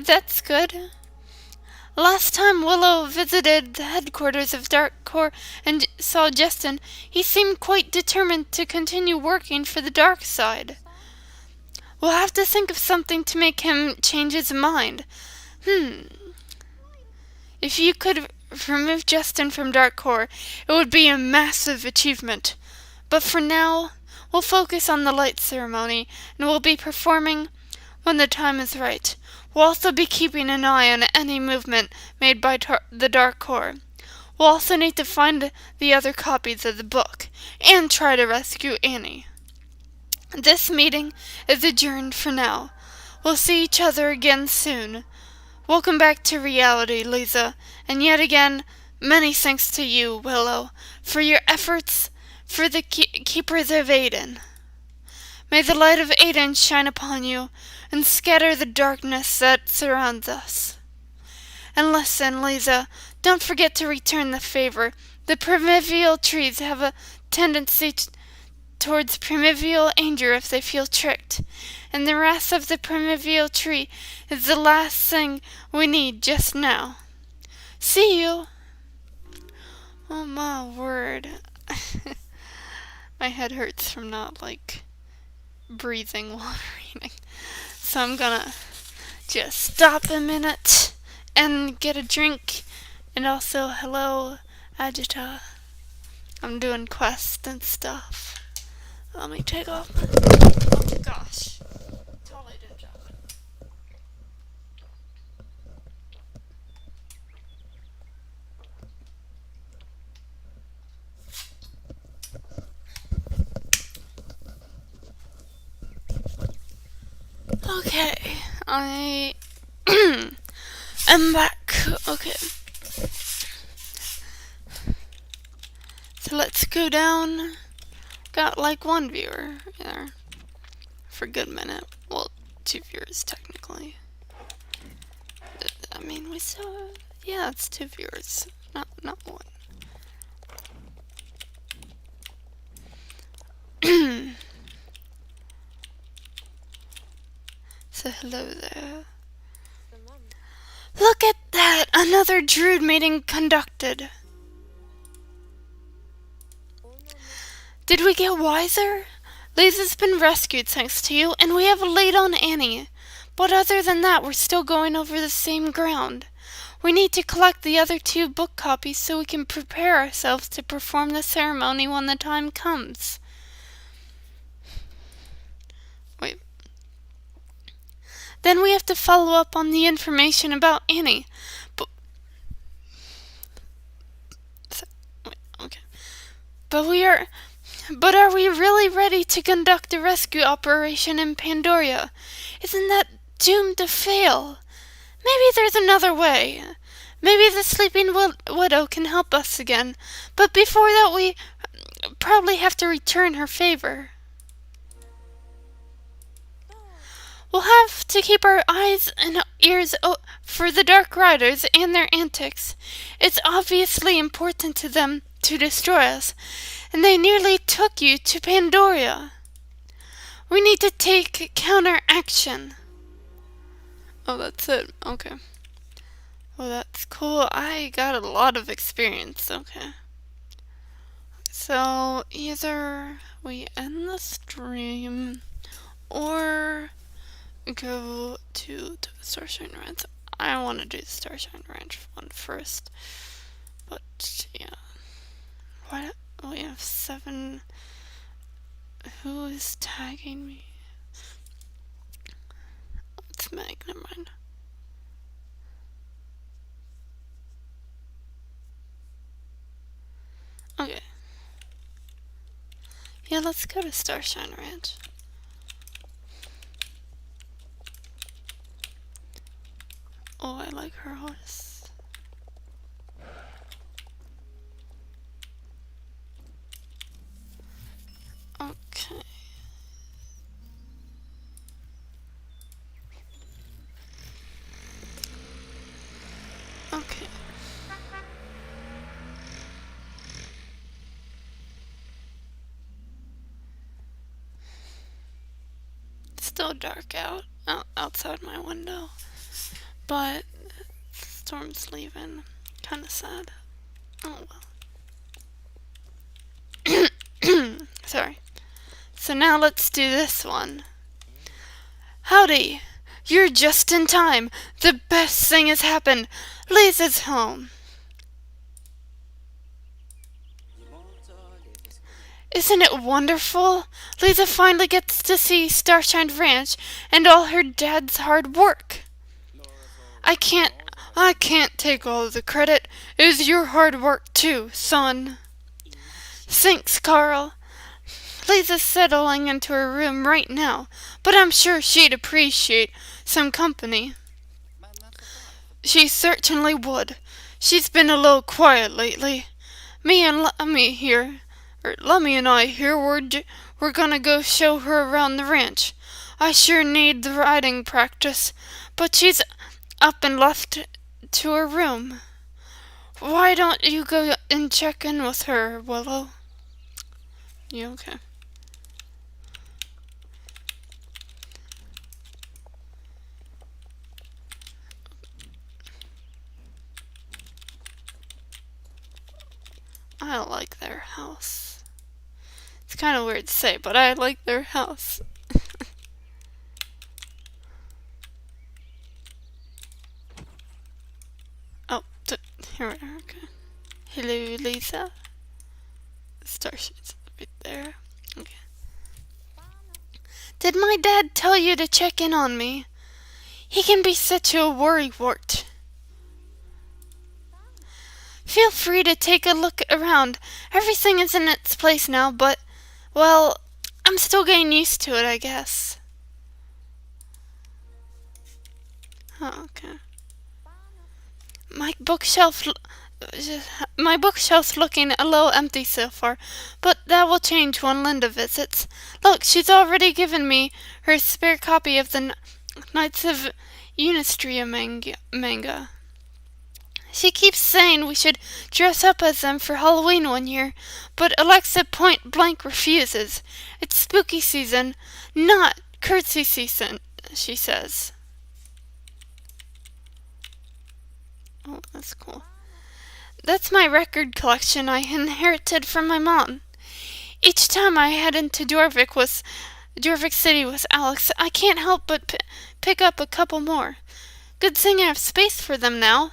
That's good. Last time Willow visited the headquarters of Dark Core and saw Justin, he seemed quite determined to continue working for the dark side. We'll have to think of something to make him change his mind. If you could remove Justin from Dark Core, it would be a massive achievement. But for now, we'll focus on the light ceremony, and we'll be performing when the time is right. We'll also be keeping an eye on any movement made by the Dark Core. We'll also need to find the other copies of the book, and try to rescue Annie. This meeting is adjourned for now. We'll see each other again soon. Welcome back to reality, Lisa, and yet again, many thanks to you, Willow, for your efforts for the Keepers of Aiden. May the light of Aiden shine upon you, and scatter the darkness that surrounds us. And listen, Lisa, don't forget to return the favor. The primeval trees have a tendency towards primeval anger if they feel tricked, and the wrath of the primeval tree is the last thing we need just now. See you! Oh my word. My head hurts from not, breathing while reading. So I'm gonna just stop a minute and get a drink. And also, hello, Agita. I'm doing quests and stuff. Let me take off. Oh gosh. Totally didn't drop it. Okay, I am back. Okay. So let's go down. Got one viewer there for a good minute. Well, 2 viewers technically. I mean, we still, yeah, it's 2 viewers, not 1. So hello there. Look at that! Another Druid meeting conducted. Did we get wiser? Lisa's been rescued thanks to you, and we have a lead on Annie. But other than that, we're still going over the same ground. We need to collect the other 2 book copies so we can prepare ourselves to perform the ceremony when the time comes. Wait. Then we have to follow up on the information about Annie. But are we really ready to conduct a rescue operation in Pandora? Isn't that doomed to fail? Maybe there's another way. Maybe the Sleeping Widow can help us again. But before that, we probably have to return her favor. We'll have to keep our eyes and ears for the Dark Riders and their antics. It's obviously important to them to destroy us, and they nearly took you to Pandora. We need to take counter action. Oh, that's it. Okay. Well, that's cool. I got a lot of experience. Okay. So, either we end the stream or go to the Starshine Ranch. I want to do the Starshine Ranch one first. But, yeah. What? We have 7. Who is tagging me? It's Meg. Never mind. Okay. Yeah, let's go to Starshine Ranch. Oh, I like her horse. Okay. Okay. It's still dark outside my window, but the storm's leaving. Kinda sad. Oh well. Sorry. So now let's do this one. Howdy! You're just in time. The best thing has happened. Lisa's home. Isn't it wonderful? Lisa finally gets to see Starshine Ranch and all her dad's hard work. I can't take all of the credit. It was your hard work too, son. Thanks, Carl. Lisa's settling into her room right now, but I'm sure she'd appreciate some company. She certainly would. She's been a little quiet lately. Lummy and I here, we're gonna go show her around the ranch. I sure need the riding practice, but she's up and left to her room. Why don't you go and check in with her, Willow? You okay? I like their house. It's kind of weird to say, but I like their house. Oh, here we are. Okay. Hello, Lisa. Starshine's right there. Okay. Did my dad tell you to check in on me? He can be such a worrywart. Feel free to take a look around. Everything is in its place now, but, well, I'm still getting used to it, I guess. Oh, okay. My bookshelf's looking a little empty so far, but that will change when Linda visits. Look, she's already given me her spare copy of the Knights of Unistria manga. She keeps saying we should dress up as them for Halloween one year, but Alexa point blank refuses. It's spooky season, not curtsy season, she says. Oh, that's cool. That's my record collection I inherited from my mom. Each time I head into Jorvik City with Alex, I can't help but pick up a couple more. Good thing I have space for them now.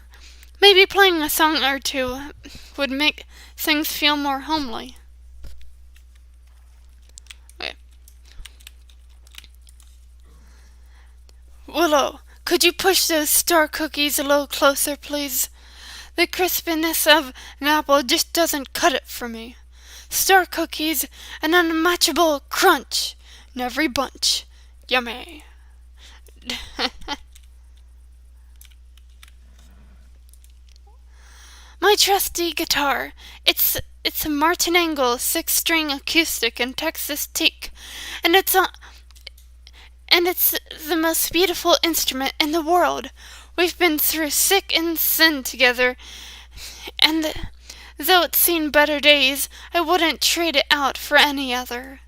Maybe playing a song or two would make things feel more homely. Okay. Willow, could you push those star cookies a little closer, please? The crispiness of an apple just doesn't cut it for me. Star cookies, an unmatchable crunch in every bunch. Yummy. My trusty guitar. It's a Martinengo 6-string acoustic in Texas teak, and it's the most beautiful instrument in the world. We've been through sick and sin together, and Though it's seen better days, I wouldn't trade it out for any other.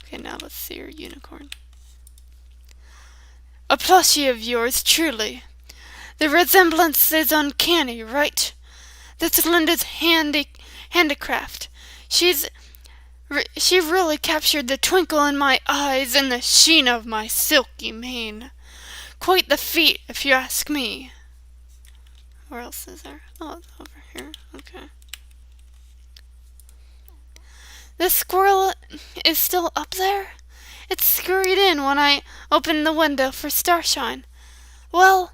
Okay, now let's see your unicorn. A plushie of yours, truly. The resemblance is uncanny, right? That's Linda's handicraft. She really captured the twinkle in my eyes and the sheen of my silky mane. Quite the feat, if you ask me. Where else is there? Oh, it's over here. Okay. The squirrel is still up there? It scurried in when I opened the window for Starshine. Well,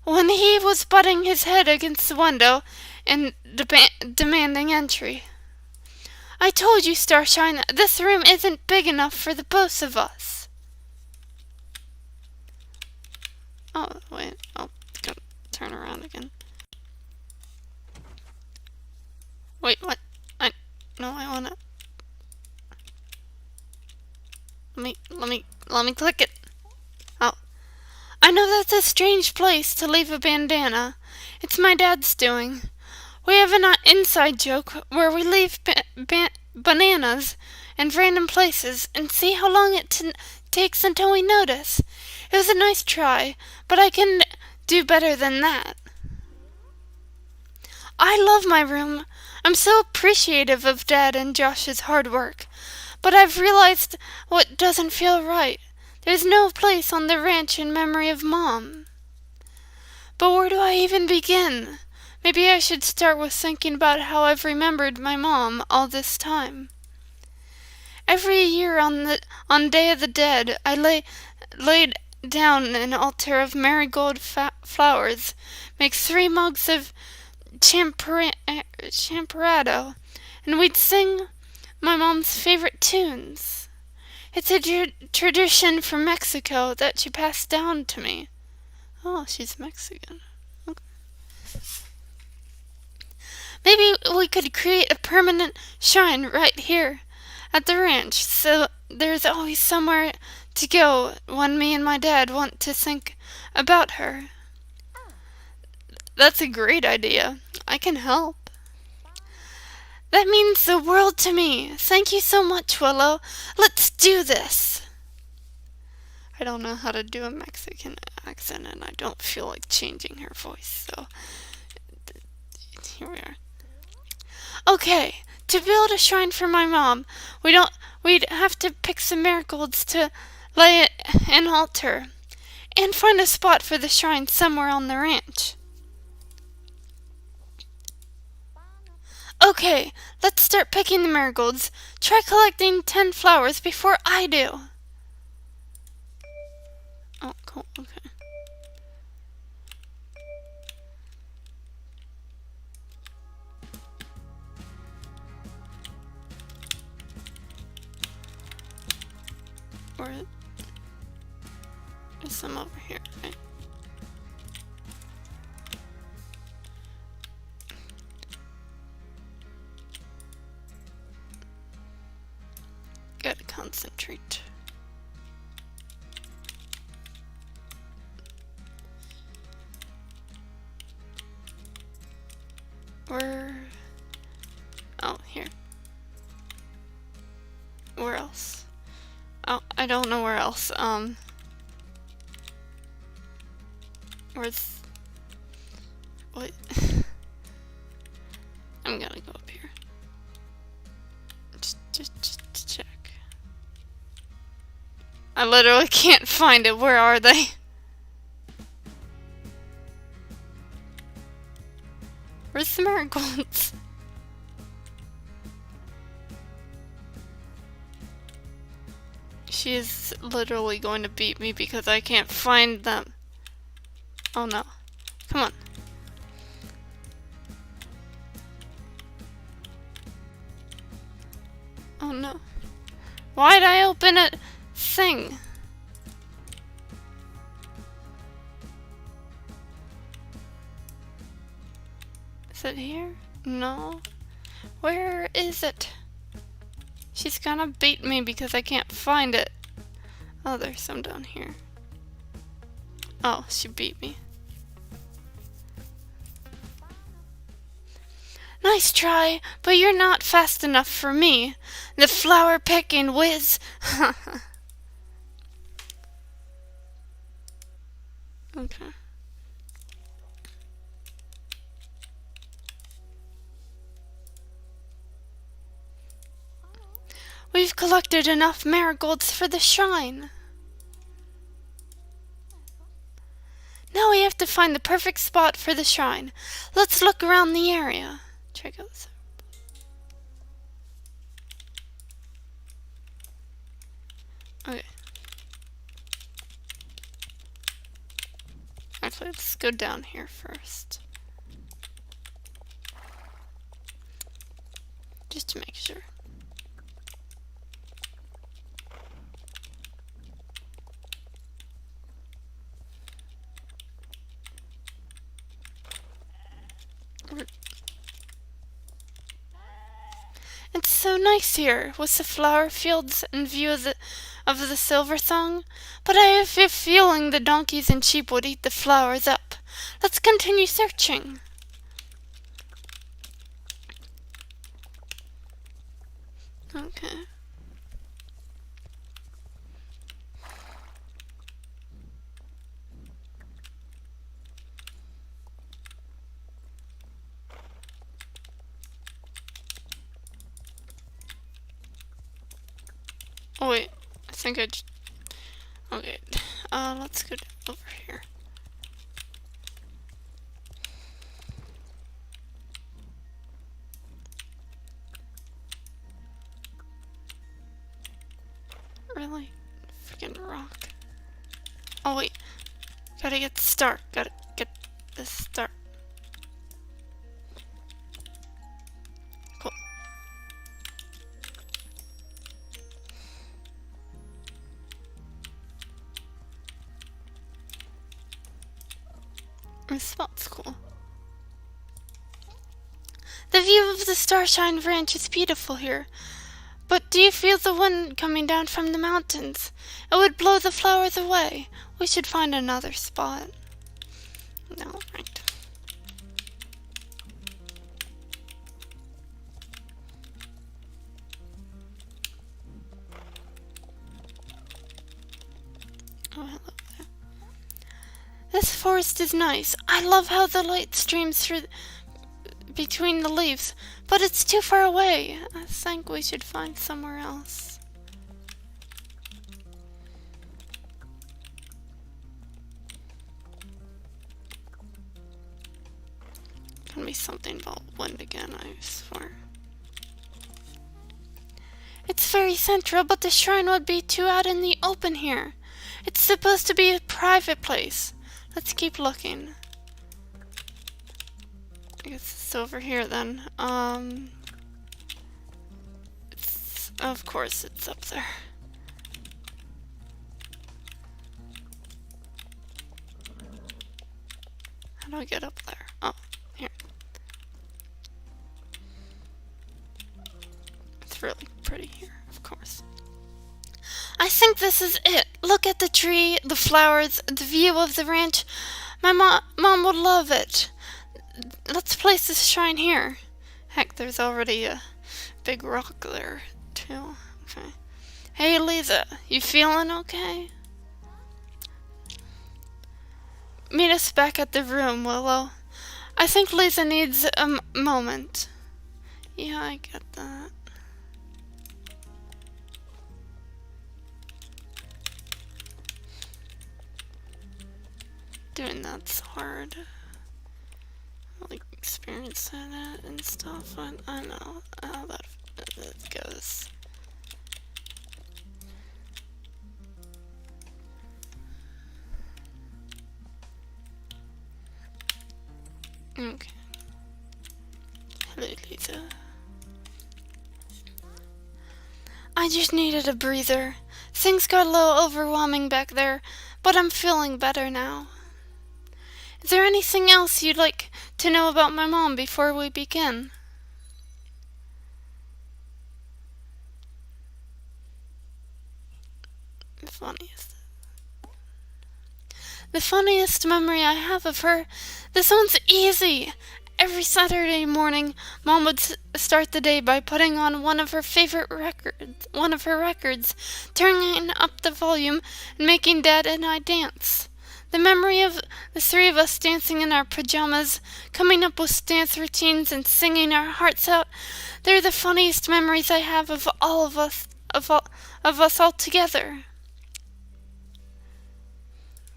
when he was butting his head against the window and demanding entry. I told you, Starshine, this room isn't big enough for the both of us. Oh, wait. I'll turn around again. Wait, what? I wanna... Let me click it. Oh. I know that's a strange place to leave a bandana. It's my dad's doing. We have an inside joke where we leave bananas in random places and see how long it takes until we notice. It was a nice try, but I can do better than that. I love my room. I'm so appreciative of Dad and Josh's hard work. But I've realized what doesn't feel right. There's no place on the ranch in memory of Mom. But where do I even begin? Maybe I should start with thinking about how I've remembered my mom all this time. Every year on Day of the Dead, I laid down an altar of marigold flowers, make 3 mugs of champorado, and we'd sing my mom's favorite tunes. It's a tradition from Mexico that she passed down to me. Oh, she's Mexican. Okay. Maybe we could create a permanent shrine right here at the ranch, so there's always somewhere to go when me and my dad want to think about her. That's a great idea. I can help. That means the world to me. Thank you so much, Willow. Let's do this. I don't know how to do a Mexican accent, and I don't feel like changing her voice, so here we are. Okay, to build a shrine for my mom, we'd have to pick some marigolds to lay an altar, and find a spot for the shrine somewhere on the ranch. Okay, let's start picking the marigolds. Try collecting 10 flowers before I do. Oh, cool, okay. There's some over here, right? Gotta concentrate. Oh, here. Where else? Oh, I don't know where else. Where's... What? I'm gonna go up here. Just to check. I literally can't find it. Where are they? Where's the marigolds? She is literally going to beat me because I can't find them. Oh no. Come on. Oh no. Why'd I open a thing? Is it here? No. Where is it? She's gonna beat me because I can't find it. Oh, there's some down here. Oh, she beat me. Nice try, but you're not fast enough for me. The flower picking whiz. Okay. We've collected enough marigolds for the shrine. Now we have to find the perfect spot for the shrine. Let's look around the area. Check out this. Okay. Actually, let's go down here first. Just to make sure. It's so nice here, with the flower fields and view of the silver thong, but I have a feeling the donkeys and sheep would eat the flowers up. Let's continue searching. Okay. Oh wait, I think okay, let's go over here. Really? Freaking rock. Oh wait, gotta get the star. Gotta get the star. Cool. This spot's cool. The view of the Starshine Ranch is beautiful here. But do you feel the wind coming down from the mountains? It would blow the flowers away. We should find another spot. No, right. Oh, hello there. This forest is nice. I love how the light streams through between the leaves, but it's too far away. I think we should find somewhere else. Gonna be something about wind again, I swear. It's very central, but the shrine would be too out in the open here. It's supposed to be a private place. Let's keep looking. I guess it's over here then. Of course it's up there. How do I get up there? Oh, here. It's really pretty here, of course. I think this is it. Look at the tree, the flowers, the view of the ranch. My mom would love it. Let's place this shrine here. Heck, there's already a big rock there, too. Okay. Hey, Lisa, you feeling okay? Meet us back at the room, Willow. I think Lisa needs a moment. Yeah, I get that. Doing that's hard. Like experiencing it and stuff. I know how that goes. Okay. Hello, Lisa. I just needed a breather. Things got a little overwhelming back there, but I'm feeling better now. Is there anything else you'd like to know about my mom before we begin? The funniest memory I have of her, this one's easy. Every Saturday morning, Mom would start the day by putting on one of her records, turning up the volume, and making Dad and I dance. The memory of the three of us dancing in our pajamas, coming up with dance routines, and singing our hearts out, they're the funniest memories I have of all of us, of us all together.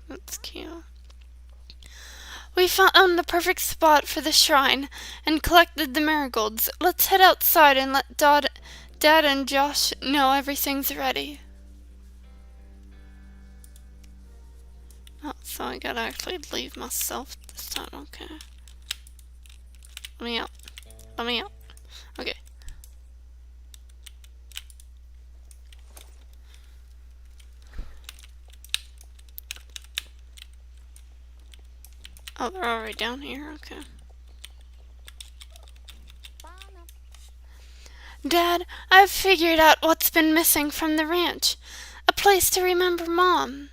That's cute. We found the perfect spot for the shrine and collected the marigolds. Let's head outside and let Dad and Josh know everything's ready. Oh, so I gotta actually leave myself this time, okay. Let me out. Okay. Oh, they're already down here, okay. Dad, I've figured out what's been missing from the ranch. A place to remember Mom.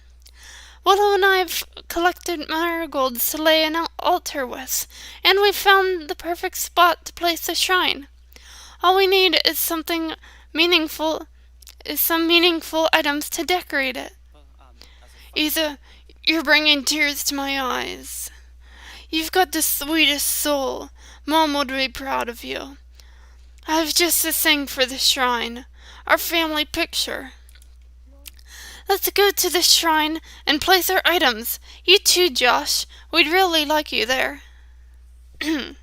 Willow and I have collected marigolds to lay an altar with, and we've found the perfect spot to place the shrine. All we need is some meaningful items to decorate it. Isa, you're bringing tears to my eyes. You've got the sweetest soul. Mom would be proud of you. I have just the thing for the shrine. Our family picture. Let's go to the shrine and place our items. You too, Josh. We'd really like you there. Okay,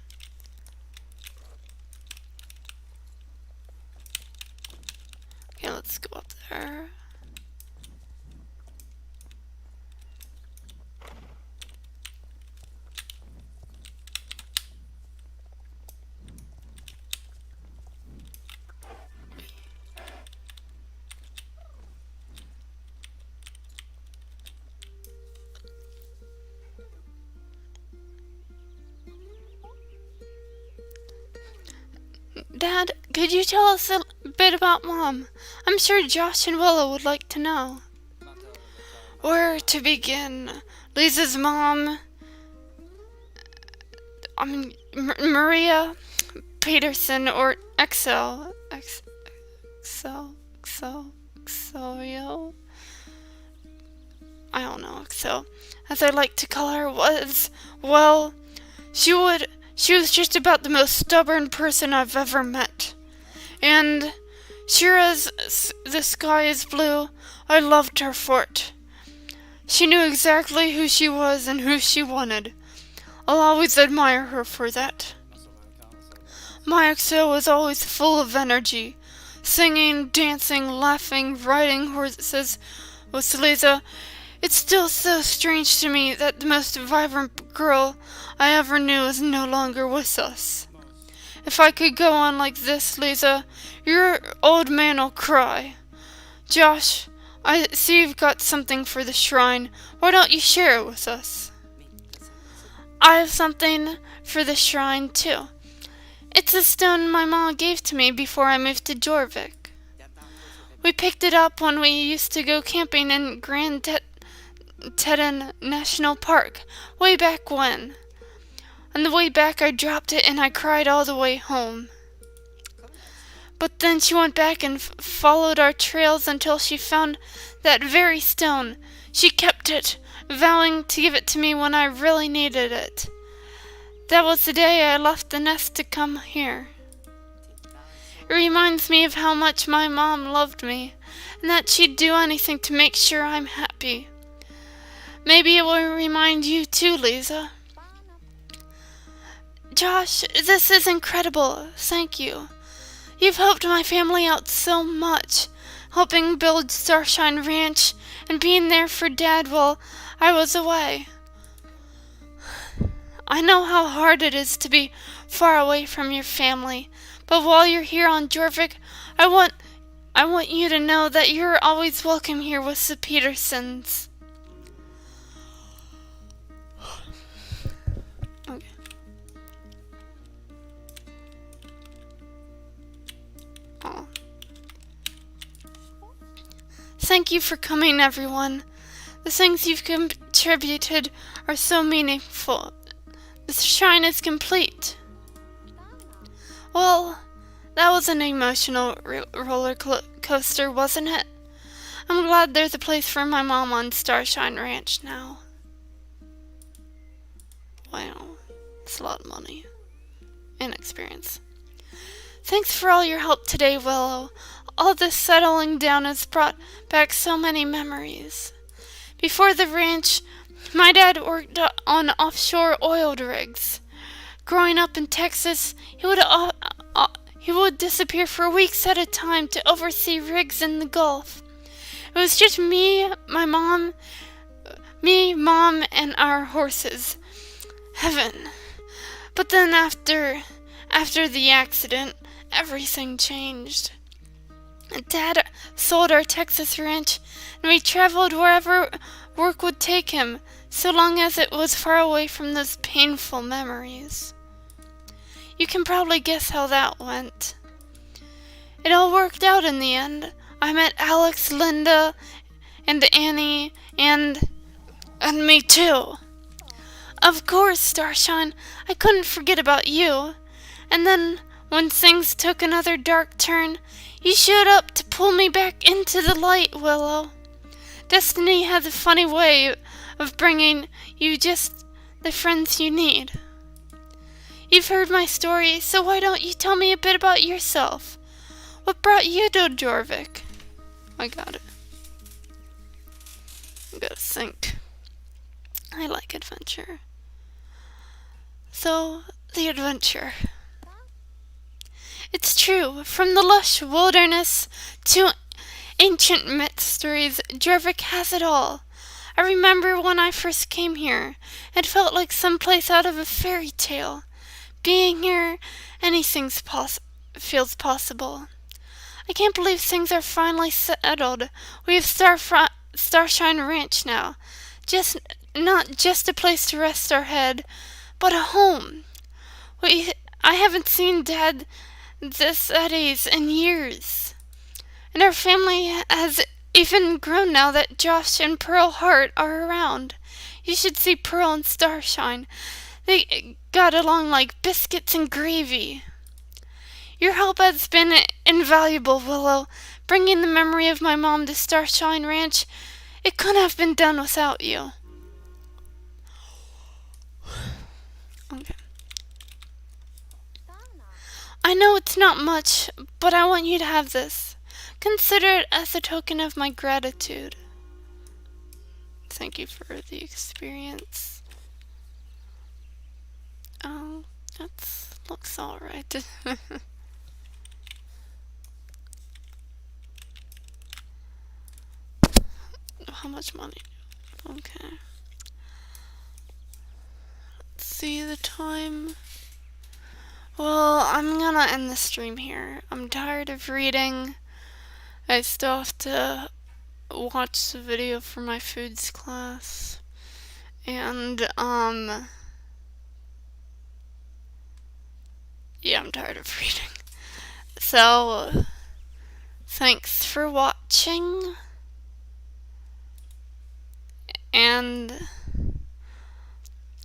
let's go up there. Dad, could you tell us a bit about Mom? I'm sure Josh and Willow would like to know. Where to begin? Lisa's mom, Maria Peterson, or Excelio, I don't know, Excel, as I like to call her, well, she was just about the most stubborn person I've ever met. And sure as the sky is blue, I loved her for it. She knew exactly who she was and who she wanted. I'll always admire her for that. My Excel was always full of energy, singing, dancing, laughing, riding horses with Lisa. It's still so strange to me that the most vibrant girl I ever knew is no longer with us. If I could go on like this, Lisa, your old man'll cry. Josh, I see you've got something for the shrine. Why don't you share it with us? I have something for the shrine, too. It's a stone my mom gave to me before I moved to Jorvik. We picked it up when we used to go camping in Grand Teton National Park, way back when. On the way back I dropped it and I cried all the way home. But then she went back and followed our trails until she found that very stone. She kept it, vowing to give it to me when I really needed it. That was the day I left the nest to come here. It reminds me of how much my mom loved me, and that she'd do anything to make sure I'm happy. Maybe it will remind you too, Lisa. Josh, this is incredible. Thank you. You've helped my family out so much, helping build Starshine Ranch and being there for Dad while I was away. I know how hard it is to be far away from your family, but while you're here on Jorvik, I want you to know that you're always welcome here with the Petersons. Okay. Oh. Thank you for coming, everyone. The things you've contributed are so meaningful. The shrine is complete. Well, that was an emotional roller coaster, wasn't it? I'm glad there's a place for my mom on Starshine Ranch now. Wow, it's a lot of money and experience. Thanks for all your help today, Willow. All this settling down has brought back so many memories. Before the ranch, my dad worked on offshore oil rigs. Growing up in Texas, he would disappear for weeks at a time to oversee rigs in the Gulf. It was just mom, and our horses. Heaven. But then after the accident, everything changed. Dad sold our Texas ranch, and we traveled wherever work would take him, so long as it was far away from those painful memories. You can probably guess how that went. It all worked out in the end. I met Alex, Linda, and Annie, and me too. Of course, Starshine, I couldn't forget about you. And then, when things took another dark turn, you showed up to pull me back into the light, Willow. Destiny has a funny way of bringing you just the friends you need. You've heard my story, so why don't you tell me a bit about yourself? What brought you to Jorvik? I got it. I gotta think. I like adventure. So, the adventure. It's true, from the lush wilderness to ancient mysteries, Jorvik has it all. I remember when I first came here, it felt like some place out of a fairy tale. Being here, anything feels possible. I can't believe things are finally settled. We have Starshine Ranch now. Not just a place to rest our head, but a home. I haven't seen Dad this at ease in years. And our family has even grown now that Josh and Pearl Hart are around. You should see Pearl and Starshine. They got along like biscuits and gravy. Your help has been invaluable, Willow. Bringing the memory of my mom to Starshine Ranch, it couldn't have been done without you. Okay. I know it's not much, but I want you to have this. Consider it as a token of my gratitude. Thank you for the experience. Oh, that looks alright. How much money? Okay. Let's see the time. Well, I'm gonna end the stream here. I'm tired of reading. I still have to watch the video for my foods class. And, yeah, I'm tired of reading. So, thanks for watching. And